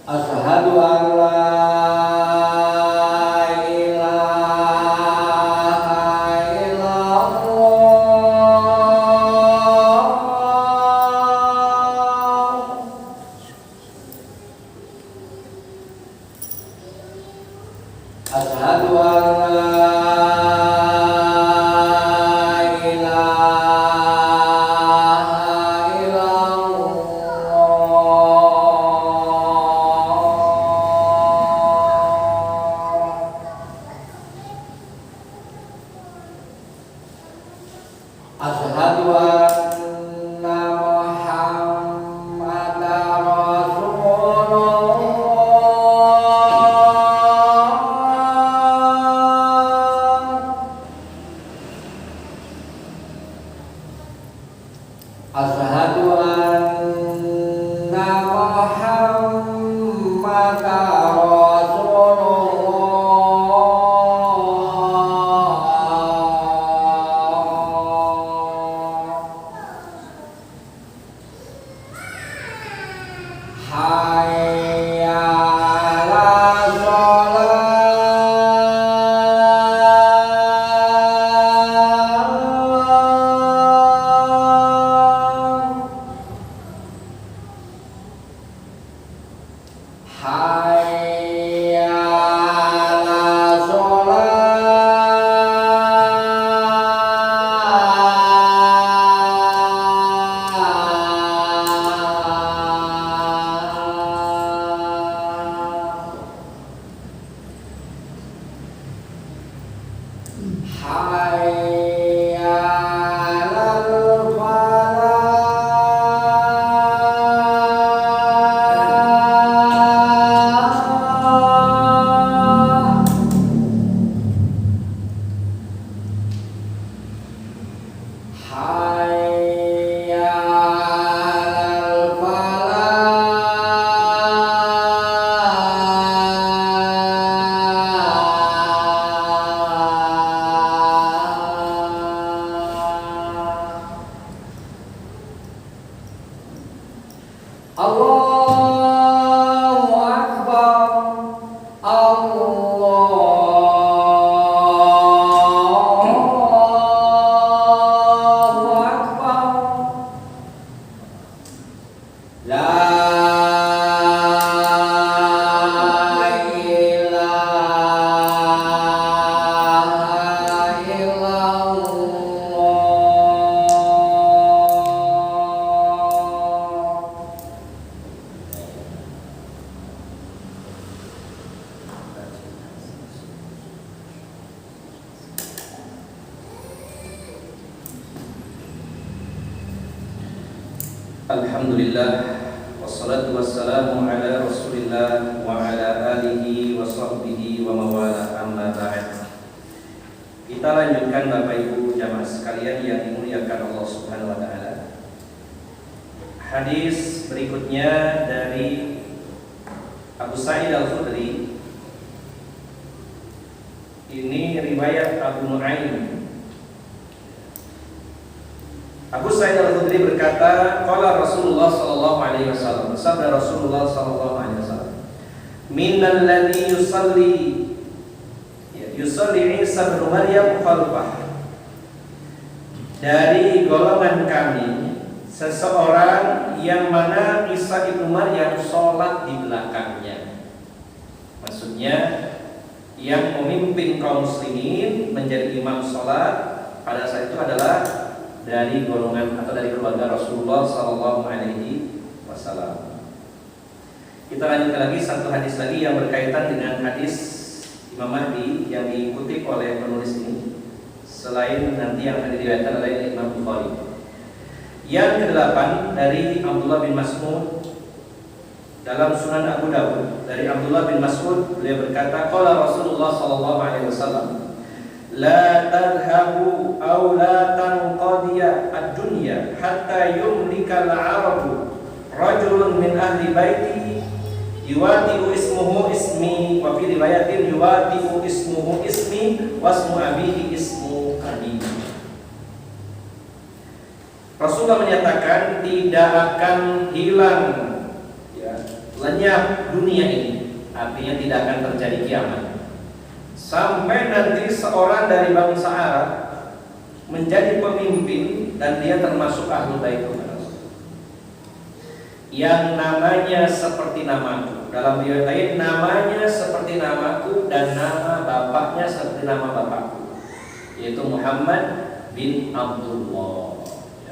Asyhadu an la Asyhadu an la ilaha illallah. Hayya 'ala Hayya 'alal falah. Hayya 'alal falah. Allahu Akbar. Allahu Akbar. La ilaha illallah. Alhamdulillah, wassalatu wassalamu ala Rasulillah wa ala alihi wa sahbihi wa mawala, amma ba'd. Kita lanjutkan Bapak Ibu jamaah sekalian yang dimuliakan Allah Subhanahu wa taala. Hadis berikutnya dari Abu Sa'id Al-Khudri. Ini riwayat Abu Nu'aim. Abu Sa'id Al-Khudri berkata, qala Rasulullah sallallahu alaihi wasallam, sabda Rasulullah sallallahu alaihi wasallam, minal ladzi yusalli Isa bin Maryam khalfah. Dari golongan kami seseorang yang mana Isa bin Maryam sholat di belakangnya. Maksudnya yang memimpin kaum muslimin menjadi imam sholat pada saat itu adalah dari golongan atau dari keluarga Rasulullah Sallallahu Alaihi Wasallam. Kita lanjutkan lagi satu hadis lagi yang berkaitan dengan hadis Imam Mahdi yang diikuti oleh penulis ini, selain nanti yang akan diriwayatkan oleh Imam Bukhari. Yang kedelapan dari Abdullah bin Mas'ud dalam Sunan Abu Dawud, dari Abdullah bin Mas'ud, beliau berkata, qala Rasulullah Sallallahu Alaihi Wasallam, la tadhhabu aw la tanqadiya ad-dunya hatta yumlika al-'arabu rajulun min ahli baiti yuwati'u ismuhu ismi wa fi riwayatin yuwati'u ismuhu ismi wa ismu abihi ismu abi. Rasulullah menyatakan tidak akan hilang, ya, lenyap dunia ini, artinya tidak akan terjadi kiamat sampai nanti seorang dari bangsa Arab menjadi pemimpin dan dia termasuk Ahlul Bait, yang namanya seperti namaku. Dalam riwayat lain namanya seperti namaku dan nama bapaknya seperti nama bapakku, yaitu Muhammad bin Abdullah.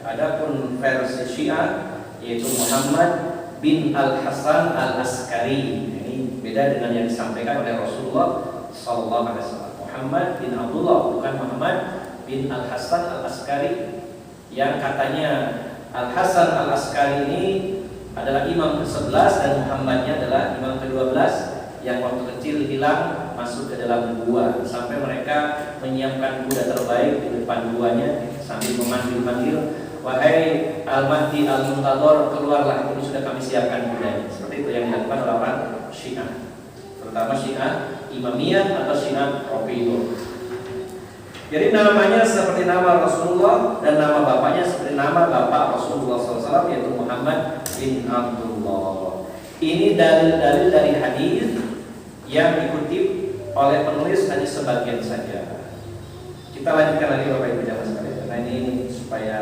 Adapun versi Syiah yaitu Muhammad bin Al-Hasan Al-Askari. Ini beda dengan yang disampaikan oleh Rasulullah Sallallahu Alaihi Wasallam. Muhammad bin Abdullah, bukan Muhammad bin Al-Hasan Al-Askari, yang katanya Al-Hasan Al-Askari ini adalah imam ke-11 dan Muhammadnya adalah imam ke-12 yang waktu kecil hilang masuk ke dalam gua, sampai mereka menyiapkan kuda terbaik di depan guanya sambil memanggil-manggil, wahai Al-Mahdi Al-Muntadhar, keluarlah, ini sudah kami siapkan kudanya. Seperti itu yang dilakukan oleh orang Syiah, terutama Syiah Imamiyah atau Syiah Rafidhah. Jadi namanya seperti nama Rasulullah dan nama bapaknya seperti nama bapak Rasulullah SAW, yaitu Muhammad bin Abdullah. Ini dalil-dalil dari hadis yang dikutip oleh penulis hanya sebagian saja. Kita lanjutkan lagi Bapak Ibu jamaah sekalian, karena ini supaya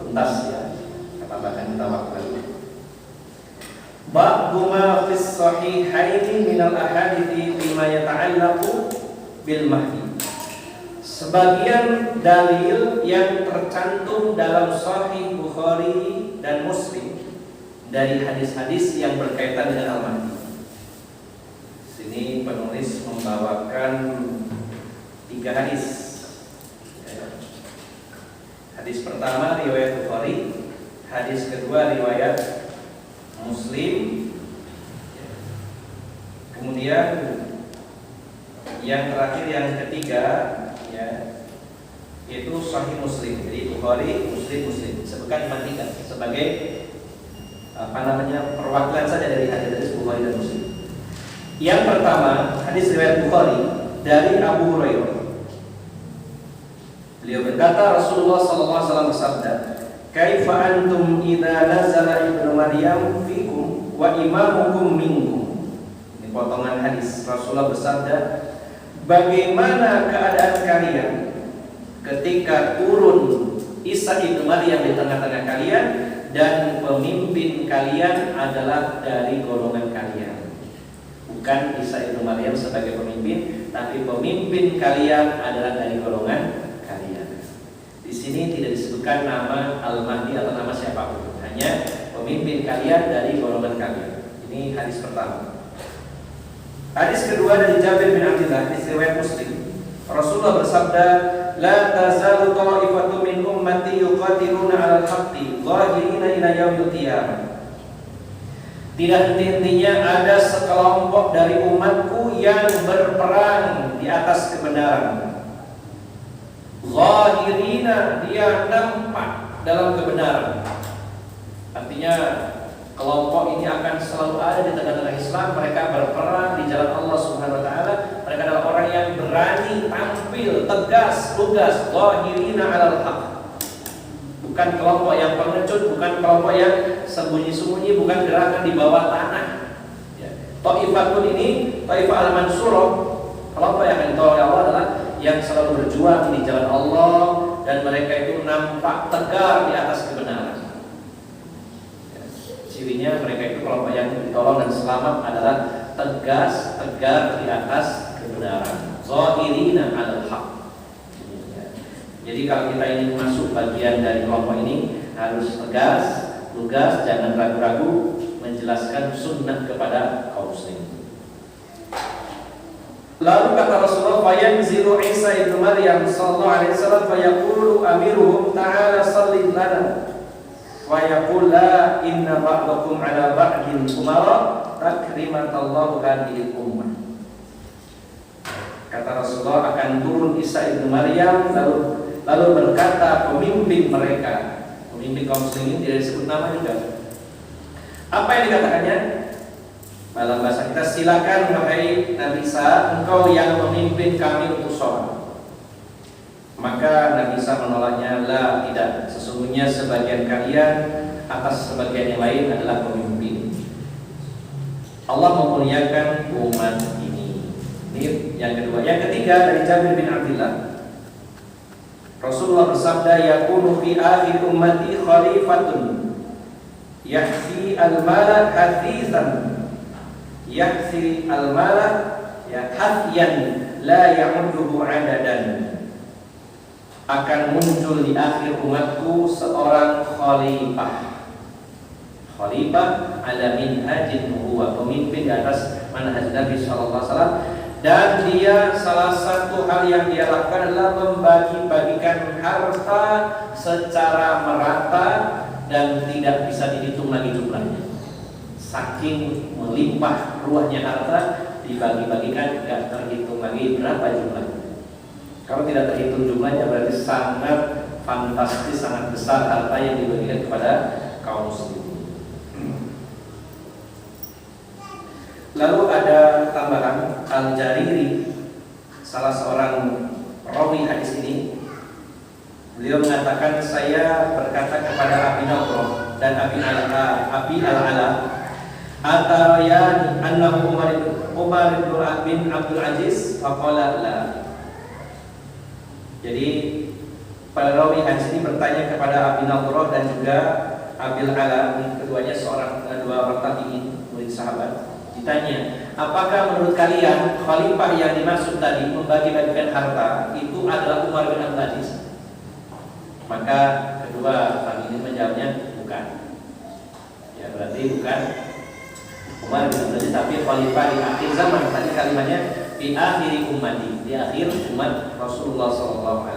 tuntas ya, kita tambahkan kita waktu lagi. Ba'du ma fis sahihaini minal ahadithi bima yata'allaqu bil mahdi. Sebagian dalil yang tercantum dalam Sahih Bukhari dan Muslim dari hadis-hadis yang berkaitan dengan al-mahdi. Sini penulis membawakan 3 hadis. Hadis pertama riwayat Bukhari, hadis kedua riwayat Muslim, kemudian yang terakhir yang ketiga yaitu Sahih Muslim. Jadi Bukhari, Muslim sebutkan cuma 3 sebagai perwakilan saja dari hadis Bukhari dan Muslim. Yang pertama hadis riwayat Bukhari dari Abu Hurairah. Beliau berkata, Rasulullah SAW bersabda, "Kaifa antum idza nazala ibnu Maryam fikum wa imamukum minkum." Ini potongan hadis. Rasulullah bersabda, bagaimana keadaan kalian ketika turun Isa ibnu Maryam di tengah-tengah kalian dan pemimpin kalian adalah dari golongan kalian. Bukan Isa ibnu Maryam sebagai pemimpin, tapi pemimpin kalian adalah dari golongan kalian. Di sini tidak disebutkan nama Al-Mahdi atau nama siapapun, hanya pemimpin kalian dari golongan kalian. Ini hadis pertama. Hadis kedua dari Jabir bin Abdullah, hadis riwayat Muslim. Rasulullah bersabda, "La tazalu ta'ifatu min ummati yuqatiluna 'alal haqqi dhahirina ila yaumil qiyamah." Tidak henti-hentinya ada sekelompok dari umatku yang berperang di atas kebenaran. Zahirina, dia nampak dalam kebenaran. Artinya kelompok ini akan selalu ada di tengah-tengah Islam. Mereka berperang di jalan Allah Subhanahu wa taala. Mereka adalah orang yang berani, tampil, tegas, lugas. Zahirina 'alal haq. Bukan kelompok yang pengecut, bukan kelompok yang sembunyi-sembunyi, bukan gerakan di bawah tanah. Ta'ifatun ini, Ta'ifah al-Mansurah, kelompok yang akan ditolong oleh Allah adalah yang selalu berjuang di jalan Allah dan mereka itu nampak tegar di atas kebenaran. Cirinya mereka itu kelompok yang ditolong dan selamat adalah tegas, tegar di atas kebenaran. Zahirina 'alal haq. Jadi kalau kita ingin masuk bagian dari kelompok ini harus tegas, lugas, jangan ragu-ragu menjelaskan sunnah kepada kaum muslim. Lalu kata Rasulullah, "Fayanzilu Isa ibnu Maryam sallallahu alaihi wasallam fayaqulu amiruhum ta'ala salli lana." Wa yaqul la inna ba'dakum ala ba'din umara takrimatallahu hadhihi ummah. Kata Rasulullah, akan turun Isa ibnu Maryam lalu berkata pemimpin mereka, pemimpin kaum muslimin tidak disebut nama juga. Apa yang dikatakannya? Dalam bahasa kita, silakan wahai Nabi Isa, engkau yang memimpin kami untuk sholat. Maka Nabi Isa menolaknya, la, tidak. Sesungguhnya sebagian kalian atas sebagian yang lain adalah pemimpin. Allah memuliakan umat ini. Ini yang kedua. Yang ketiga dari Jabir bin Abdullah, Rasulullah bersabda, yakunu fi akhir ummati khalifatun yahsi al-mala hadithan, yahsi al-mala hadyan la ya'udduhu adadan. Akan muncul di akhir umatku seorang khalifah. Khalifah ala minhajin nubuwah, pemimpin di atas manhaj Nabi sallallahu alaihi wasallam. Dan dia salah satu hal yang dia lakukan adalah membagi-bagikan harta secara merata dan tidak bisa dihitung lagi jumlahnya. Saking melimpah ruahnya harta, dibagi-bagikan tidak terhitung lagi berapa jumlahnya. Kalau tidak terhitung jumlahnya berarti sangat fantastis, sangat besar harta yang dibagikan kepada kaum muslimin. Lalu ada tambahan, Al-Jariri, salah seorang rawi hadis ini, beliau mengatakan, saya berkata kepada Abi Nadrah dan Abi Al-Ala, atayani annahu Umar bin Abdul Aziz faqala la. Jadi para rawi hadis ini bertanya kepada Abi Nadrah dan juga Abi Al-Ala, keduanya dua orang tabi'in. sahabat. Ditanya, apakah menurut kalian khalifah yang dimaksud tadi membagi-bagikan harta itu adalah Umar bin Abdul Aziz? Maka kedua orang ini menjawabnya bukan. Ya, berarti bukan Umar bin Abdul Aziz, tapi khalifah di akhir zaman. Tadi kalimatnya di akhir ummati, di akhir umat Rasulullah SAW.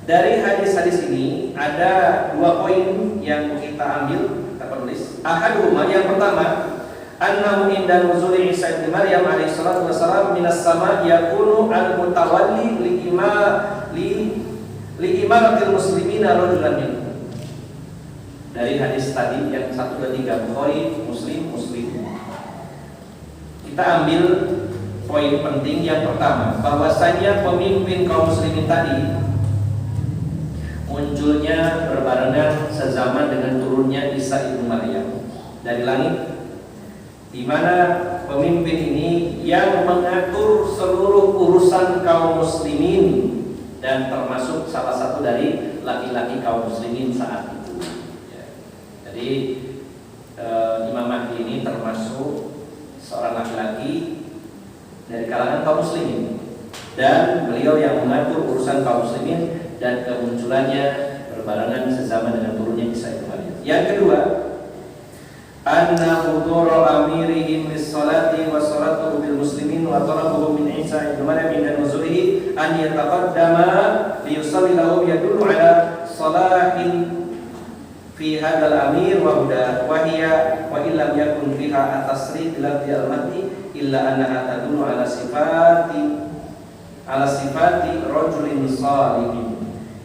Dari hadis-hadis ini ada dua poin yang kita ambil, kita penulis. Ahaduhuma, yang pertama, annahu inda nuzuli Isa ibn Maryam alaihi salatu wassalam minas sama yakunu al-mutawalli li imaratil muslimina rajulan minhum. Dari hadis tadi yang 1 dan 3 Bukhari, Muslim. Kita ambil poin penting yang pertama, bahwasanya pemimpin kaum muslimin tadi munculnya berbarengan sezaman dengan turunnya Isa ibnu Maryam dari langit, di mana pemimpin ini yang mengatur seluruh urusan kaum muslimin dan termasuk salah satu dari laki-laki kaum muslimin saat itu. Ya. Jadi Imam Mahdi ini termasuk seorang laki-laki dari kalangan kaum muslimin, dan beliau yang mengatur urusan kaum muslimin dan kemunculannya berbarengan sezaman dengan turunnya Isa ibnu Maryam. Yang kedua, anna hudura amirihim lis-salati wa salatu bil muslimin wa talabuhu min Isa ibnu Maryam inda nuzulihi an yataqaddama li yusalli lahu yadullu ala salahin fi hadzal amir wa huda wa hiya wa illam yakun fiha at-tasrih ila al-mahdi illa annaha tadullu ala sifati rajulin salihin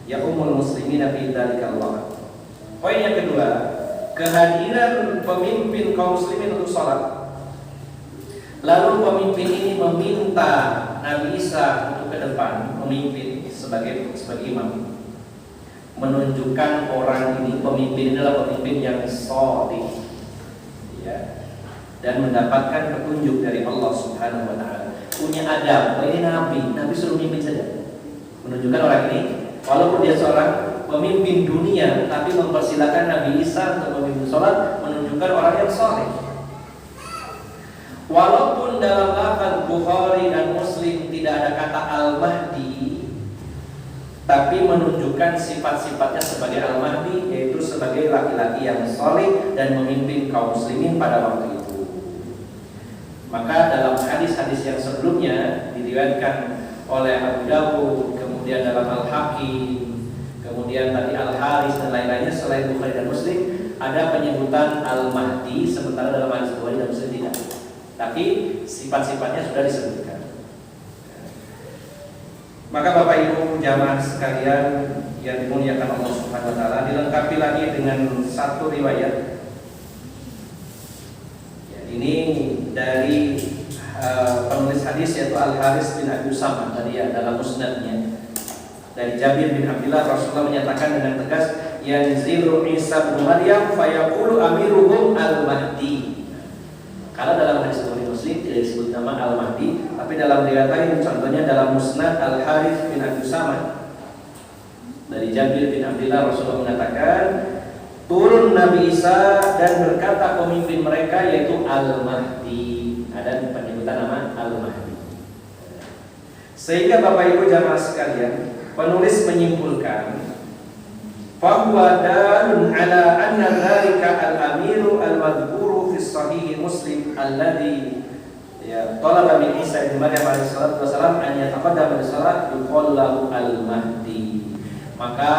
ya umul muslimina fi dzalikal waqt. Poin yang kedua, kehadiran pemimpin kaum muslimin untuk salat. Lalu pemimpin ini meminta Nabi Isa untuk ke depan memimpin sebagai imam, menunjukkan orang ini, pemimpin ini adalah pemimpin yang shalih, ya, dan mendapatkan petunjuk dari Allah Subhanahu wa taala. Punya adab. Ini Nabi suruh mimpin saja. Menunjukkan orang ini, walaupun dia seorang pemimpin dunia, tapi mempersilakan Nabi Isa untuk memimpin sholat, menunjukkan orang yang saleh. Walaupun dalam lafaz Bukhari dan Muslim tidak ada kata Al-Mahdi, tapi menunjukkan sifat-sifatnya sebagai Al-Mahdi, yaitu sebagai laki-laki yang saleh dan memimpin kaum muslimin pada waktu itu. Maka dalam hadis-hadis yang sebelumnya diriwayatkan oleh Abu Dawud, kemudian dalam Al-Hakim, kemudian tadi Al-Haris dan lain-lainnya selain Bukhari dan Muslim, ada penyebutan Al-Mahdi, sementara dalam hadis Bukhari dan Muslim tidak. Tapi sifat-sifatnya sudah disebutkan. Maka Bapak Ibu jamaah sekalian yang dimuliakan Allah Subhanahu wa taala, dilengkapi lagi dengan satu riwayat. Ini dari penulis hadis yaitu Al-Haris bin Abi Usama tadi ya, dalam musnadnya dari Jabir bin Abdullah, Rasulullah menyatakan dengan tegas, yanzilu Isa bin Maryam fayaqulu amiruhum al-Mahdi. Kalau dalam hadis Bukhari Muslim tidak disebut nama al-Mahdi, tapi dalam riwayat lain, contohnya dalam musnad Al-Haris bin Abi Usama dari Jabir bin Abdullah, Rasulullah menyatakan, turun Nabi Isa dan berkata pemimpin mereka yaitu Al-Mahdi. Ada penyebutan nama Al-Mahdi. Sehingga Bapak Ibu jamaah sekalian, penulis menyimpulkan fahuwa dalun ala anna dzalika al-amiru al-madhkuru fi sahih Muslim alladhi ya talaba min Isa ibn Maryam alaihi salatu wasalam an yataqaddama lis-salat yuqal lahu al-Mahdi. Maka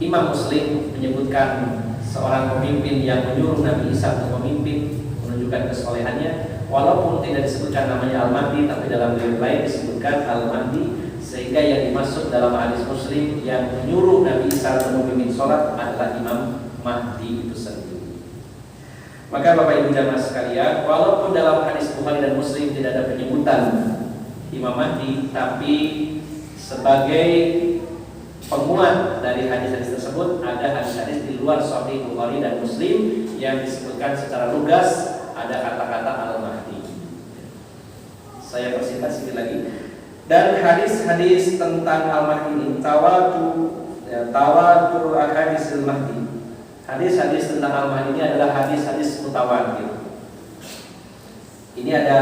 Imam Muslim menyebutkan seorang pemimpin yang menyuruh Nabi Isa untuk memimpin, menunjukkan kesolehannya, walaupun tidak disebutkan namanya Al-Mahdi, tapi dalam riwayat lain disebutkan Al-Mahdi, sehingga yang dimaksud dalam hadis Muslim yang menyuruh Nabi Isa untuk memimpin sholat adalah Imam Mahdi itu sendiri. Maka Bapak Ibu jamaah sekalian, walaupun dalam hadis Bukhari dan Muslim tidak ada penyebutan Imam Mahdi, tapi sebagai penguat dari hadis-hadis tersebut ada hadis-hadis di luar Sahih Bukhari dan Muslim yang disebutkan secara lugas ada kata-kata Al-Mahdi. Saya persingkat sedikit lagi. Dan hadis-hadis tentang Al-Mahdi ini tawatur ahadits Al-Mahdi Hadis-hadis tentang Al-Mahdi ini adalah hadis-hadis mutawatir. Ini ada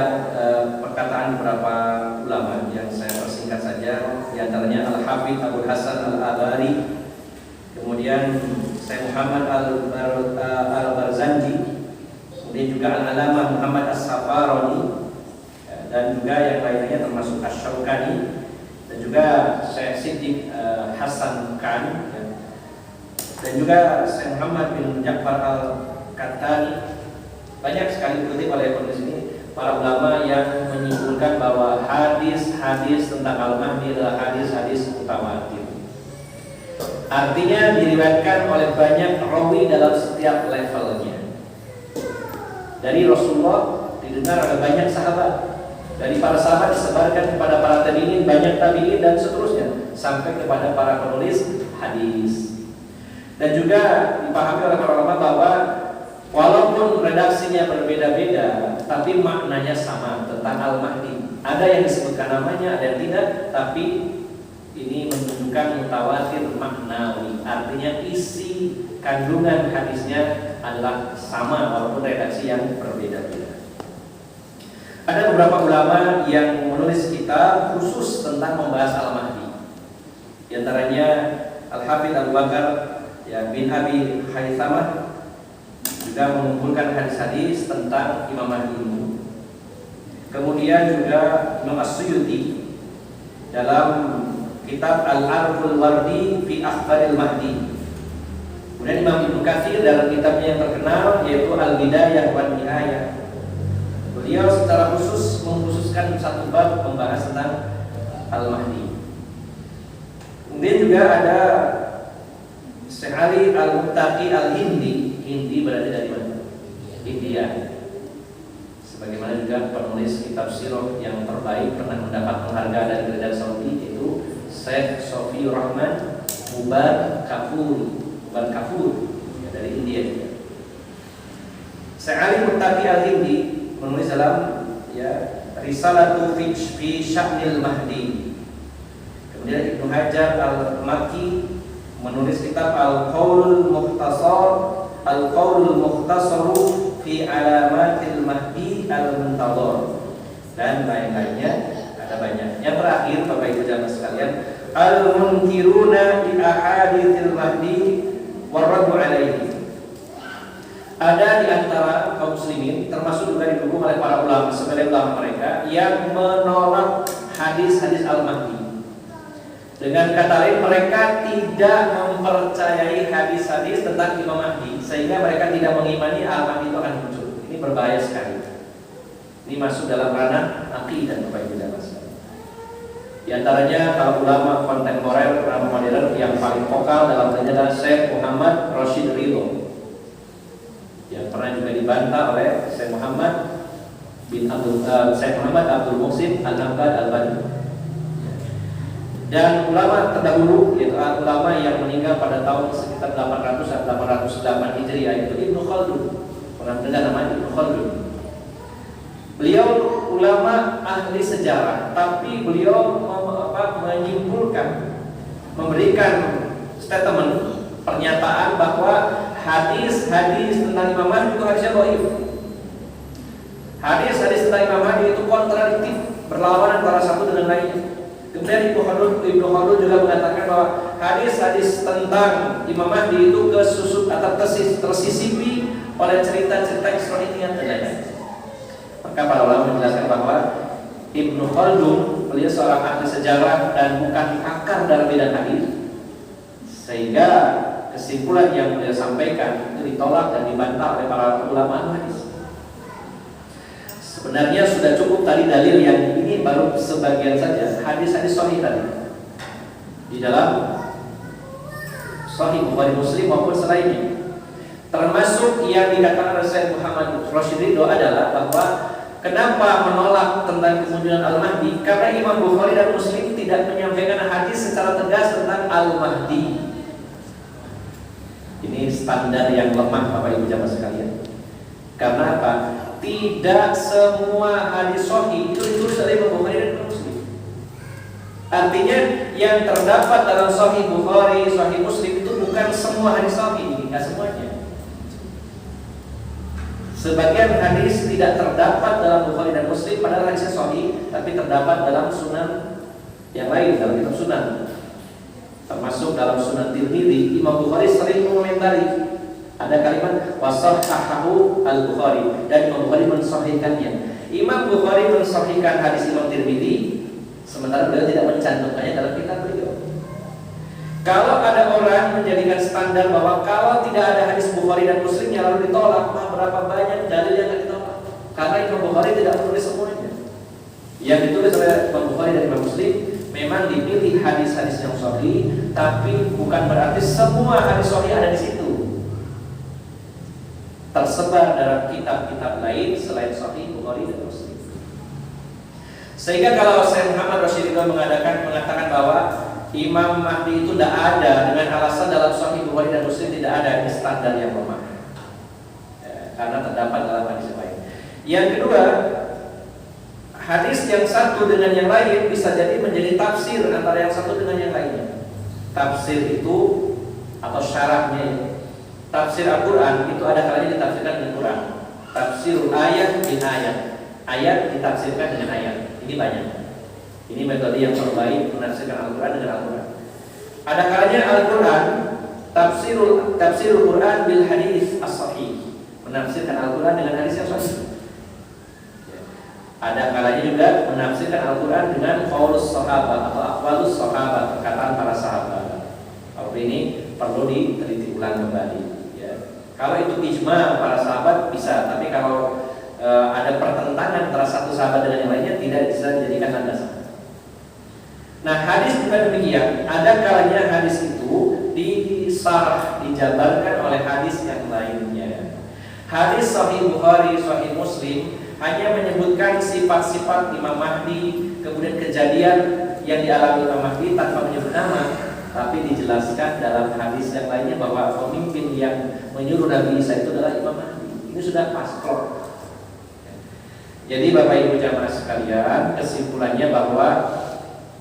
perkataan beberapa ulama yang saya persingkat saja. Di antaranya Al-Hafidz Abu Hasan Al-Abari, kemudian Syekh Muhammad Al-Barzanji, kemudian juga Al-Alamah Muhammad As-Safaroni, dan juga yang lainnya termasuk Asy-Syaukani, dan juga Syekh Siddiq Hasan Khan, dan juga Syekh Muhammad bin Ja'far Al-Qahtani. Banyak sekali dikutip oleh penulis ini para ulama yang menyimpulkan bahwa hadis-hadis tentang Al-Mahdi adalah hadis-hadis mutawatir. Artinya diriwayatkan oleh banyak rawi dalam setiap levelnya. Dari Rasulullah didengar oleh banyak sahabat, dari para sahabat disebarkan kepada para tabi'in, banyak tabi'in, dan seterusnya sampai kepada para penulis hadis. Dan juga dipahami oleh para ulama bahwa walaupun redaksinya berbeda-beda, tapi maknanya sama tentang Al-Mahdi. Ada yang disebutkan namanya, ada yang tidak, tapi ini menunjukkan mutawatir maknawi. Artinya isi kandungan hadisnya adalah sama walaupun redaksi yang berbeda-beda. Ada beberapa ulama yang menulis kitab khusus tentang membahas Al-Mahdi. Di antaranya Al-Hafidz Abu Bakar bin Abi Haythamah juga mengumpulkan hadis-hadis tentang Imam Mahdi ini. Kemudian juga Imam As-Suyuti dalam kitab Al-Arful Wardi fi Akhbaril Mahdi. Kemudian Imam Ibnu Katsir dalam kitabnya yang terkenal yaitu Al-Bidayah wan Nihayah. Beliau secara khusus mengkhususkan satu bab membahas tentang Al-Mahdi. Kemudian juga ada Syekh Ali Al-Muttaqi Al-Hindi. Hindi berada dari mana? India. Sebagaimana juga penulis kitab sirah yang terbaik pernah mendapat penghargaan dari kerajaan Saudi, yaitu Syekh Sofi Rahman Mubarak Kafur dari India juga. Syekh Ali Muttaqi Al-Hindi menulis dalam Risalatu fi Sya'nil Mahdi. Kemudian Ibnu Hajar Al-Makki menulis kitab Al-Qaulul Mukhtasar fi Alamatil Mahdi Al-Muntadhar, dan lain-lainnya, ada banyak. Yang terakhir Bapak Ibu jamaah sekalian, Al-Munkiruna li Ahaditsil Mahdi warraddu alaihi. Ada di antara kaum muslimin, termasuk juga didukung oleh para ulama, sebagai ulama mereka yang menolak hadis-hadis Al-Mahdi. Dengan kata lain, mereka tidak mempercayai hadis-hadis tentang Imam Mahdi, sehingga mereka tidak mengimani Al-Mahdi itu akan muncul. Ini berbahaya sekali. Ini masuk dalam ranah aqidah, Bapak Ibu jamaah sekalian. Di antaranya kalau ulama kontemporer, ulama modern yang paling vokal dalam hal ini adalah Syekh Muhammad Rashid Ridho, yang pernah juga dibantah oleh Syekh Muhammad Abdul Muhsin Al-Abbad Al-Bani. Dan ulama terdahulu, yaitu ulama yang meninggal pada tahun sekitar 808 Hijriah, yaitu Ibnu Khaldun. Pernah mendengar nama Ibnu Khaldun? Beliau ulama ahli sejarah, tapi beliau menyimpulkan, memberikan statement, pernyataan bahwa hadis-hadis tentang Imam Mahdi itu hadisnya dhaif. Hadis-hadis tentang Imam Mahdi itu kontradiktif, berlawanan antara satu dengan lainnya. Kemudian Ibnu Khaldun juga mengatakan bahwa hadis-hadis tentang Imam Mahdi itu kesusut atau tersisipi oleh cerita-cerita Israiliyat dan lain-lain. Maka para ulama menjelaskan bahwa Ibnu Khaldun, beliau seorang ahli sejarah dan bukan pakar dalam bidang hadis, sehingga kesimpulan yang beliau sampaikan itu ditolak dan dibantah oleh para ulama hadis. Sebenarnya sudah cukup tadi dalil yang ini baru sebagian saja hadis-hadis sahih tadi di dalam Sahih Bukhari Muslim maupun selainnya. Termasuk yang dikatakan oleh Syekh Muhammad Rashid Ridho adalah bahwa kenapa menolak tentang kemunculan Al-Mahdi? Karena Imam Bukhari dan Muslim tidak menyampaikan hadis secara tegas tentang Al-Mahdi. Ini standar yang lemah Bapak Ibu jamaah sekalian. Karena apa? Tidak semua hadis sahih itu ditulis oleh Imam Bukhari dan Muslim. Artinya yang terdapat dalam Sahih Bukhari, Sahih Muslim itu bukan semua hadis sahih, tidak semuanya. Sebagian hadis tidak terdapat dalam Bukhari dan Muslim padahal hadisnya sahih, tapi terdapat dalam sunan yang lain, dalam kitab sunan. Termasuk dalam Sunan Tirmidzi, Imam Bukhari sering mengomentari ada kalimat wasahhahu al-Bukhari, dan Imam Bukhari mensahihkannya. Imam Bukhari mensahihkan hadis Imam Tirmidzi, sementara beliau tidak mencantumkannya dalam kitab beliau. Kalau ada orang menjadikan standar bahwa kalau tidak ada hadis Bukhari dan Muslimnya lalu ditolak, berapa banyak dalil yang ditolak? Karena Imam Bukhari tidak menulis semuanya. Yang ditulis oleh Imam Bukhari dan Imam Muslim memang dipilih hadis-hadis yang sahih, tapi bukan berarti semua hadis sahih ada di situ. Tersebar dalam kitab-kitab lain selain Sahih Bukhari dan Muslim. Sehingga kalau Syekh Muhammad Rasyidillah mengatakan bahwa Imam Mahdi itu tidak ada dengan alasan dalam Sahih Bukhari dan Muslim tidak ada, ini standar yang lemah. Karena terdapat dalam hadis yang lain. Yang kedua, hadis yang satu dengan yang lain bisa jadi menjadi tafsir antara yang satu dengan yang lainnya. Tafsir itu atau syarahnya, tafsir Al-Quran itu ada kalanya ditafsirkan dengan Quran. Tafsir ayat bin ayat, ayat ditafsirkan dengan ayat. Ini banyak. Ini metode yang terbaik menafsirkan Al-Quran dengan Al-Quran. Ada kalanya Al-Quran tafsirul Quran bil hadis as-sahih, menafsirkan Al-Quran dengan hadis yang sahih. Ada kalanya juga menafsirkan Al-Quran dengan qaulus sahabat atau aqwalus sahabat, perkataan para sahabat. Kalau ini perlu diteliti ulang kembali. Kalau itu ijma para sahabat bisa, tapi kalau ada pertentangan antara satu sahabat dengan yang lainnya tidak bisa dijadikan landasan. Nah, hadis juga demikian. Ada kalanya hadis itu disarah, dijabarkan oleh hadis yang lainnya. Hadis Sahih Bukhari, Sahih Muslim hanya menyebutkan sifat-sifat Imam Mahdi, kemudian kejadian yang dialami Imam Mahdi tanpa menyebut nama, tapi dijelaskan dalam hadis yang lainnya bahwa pemimpin yang menyuruh Nabi Isa itu adalah Imam Mahdi. Ini sudah pasrah. Jadi Bapak Ibu jamaah sekalian, kesimpulannya bahwa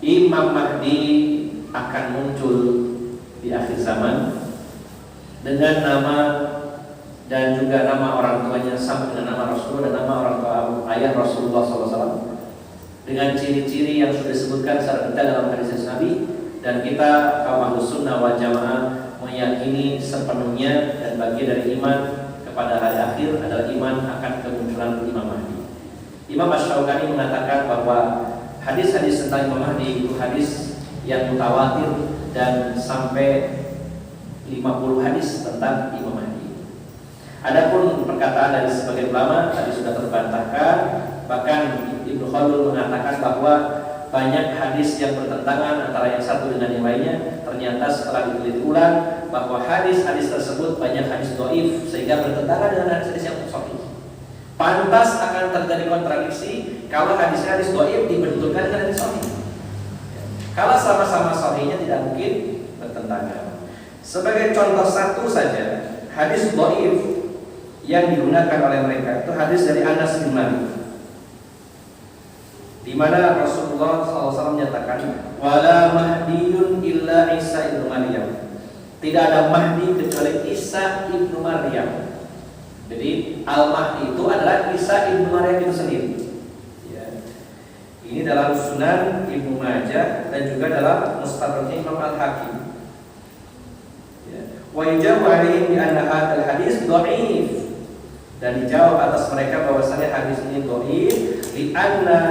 Imam Mahdi akan muncul di akhir zaman dengan nama dan juga nama orang tuanya sama dengan nama Rasulullah dan nama orang tua ayah Rasulullah SAW, dengan ciri-ciri yang sudah disebutkan secara detail dalam hadis Nabi. Dan kita kaum Ahlus Sunnah wal Jamaah meyakini sepenuhnya dan bagian dari iman kepada hari akhir adalah iman akan kemunculan Imam Mahdi. Imam Asy-Syaukani mengatakan bahwa hadis-hadis tentang Imam Mahdi itu hadis yang mutawatir dan sampai 50 hadis tentang Imam Mahdi. Adapun perkataan dari sebagian ulama tadi sudah terbantahkan, bahkan Ibnu Khaldun mengatakan bahwa banyak hadis yang bertentangan antara yang satu dengan yang lainnya. Ternyata setelah diteliti ulang bahwa hadis-hadis tersebut banyak hadis dhaif sehingga bertentangan dengan hadis-hadis yang sahih. Pantas akan terjadi kontradiksi kalau hadis-hadis dhaif dibenturkan dengan hadis sahih. Kalau sama-sama sahihnya tidak mungkin bertentangan. Sebagai contoh satu saja, hadis dhaif yang digunakan oleh mereka itu hadis dari Anas bin Malik, di mana Rasulullah SAW menyatakan wala mahdiyun illa Isa ibnu Maryam, tidak ada Mahdi kecuali Isa ibnu Maryam. Jadi Al-Mahdi itu adalah Isa ibnu Maryam itu sendiri ya. Ini dalam Sunan Ibnu Majah dan juga dalam Mustadraknya Imam Al-Hakim ya. Wa yujabu alaihim bi anna hadzal hadis dhaif, dan dijawab atas mereka bahwasanya hadis ini dhaif li anna,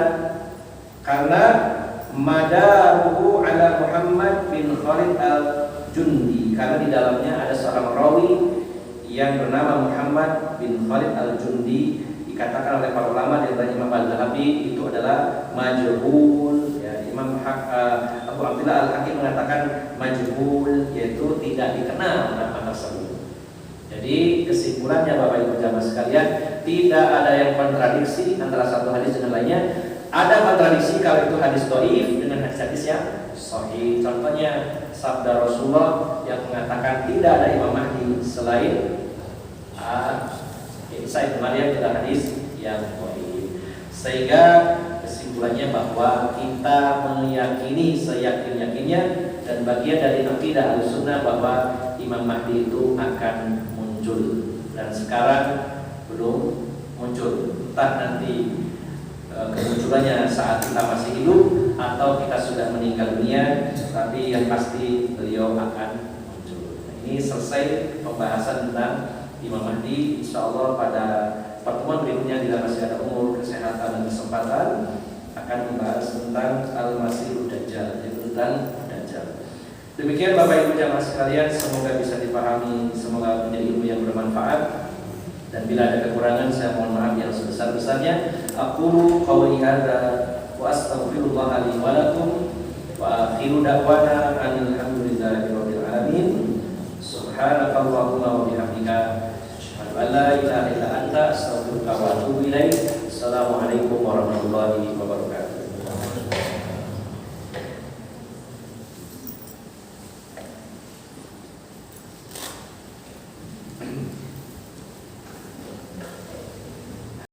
karena madaruhu ala Muhammad bin Khalid al-Jundi, karena di dalamnya ada seorang rawi yang bernama Muhammad bin Khalid al-Jundi, dikatakan oleh para ulama di antaranya Imam Al-Dhahabi itu adalah majhul ya. Imam Abu Abdullah Al-Hakim mengatakan majhul, yaitu tidak dikenal nama tersebut. Jadi kesimpulannya Bapak Ibu jamaah sekalian, tidak ada yang kontradiksi antara satu hadis dengan lainnya. Ada kontradiksi kalau itu hadis dhaif dengan hadis-hadis yang sahih. Contohnya sabda Rasulullah yang mengatakan tidak ada Imam Mahdi selain Isa ibnu Maryam, adalah hadis yang dhaif. Sehingga kesimpulannya bahwa kita meyakini seyakin-yakinnya dan bagian dari akidah Ahlussunnah bahwa Imam Mahdi itu akan muncul. Dan sekarang belum muncul. Entah nanti kemunculannya saat kita masih hidup atau kita sudah meninggal dunia, tapi yang pasti beliau akan muncul. Nah, ini selesai pembahasan tentang Imam Mahdi. Insyaallah pada pertemuan berikutnya bila masih ada umur, kesehatan dan kesempatan akan membahas tentang Al-Masihud Dajjal, yaitu tentang Dajjal. Demikian Bapak Ibu jamaah sekalian, semoga bisa dipahami, semoga menjadi ilmu yang bermanfaat. Dan bila ada kekurangan saya mohon maaf yang sebesar-besarnya. Aqulu qawli hadza wa astaghfirullah li wa lakum wa akhiru da'wana alhamdulillahi rabbil alamin. Subhanakallahumma wa bihamdika asyhadu an la ilaha illa anta astaghfiruka wa atubu ilaik. Assalamualaikum warahmatullahi wabarakatuh.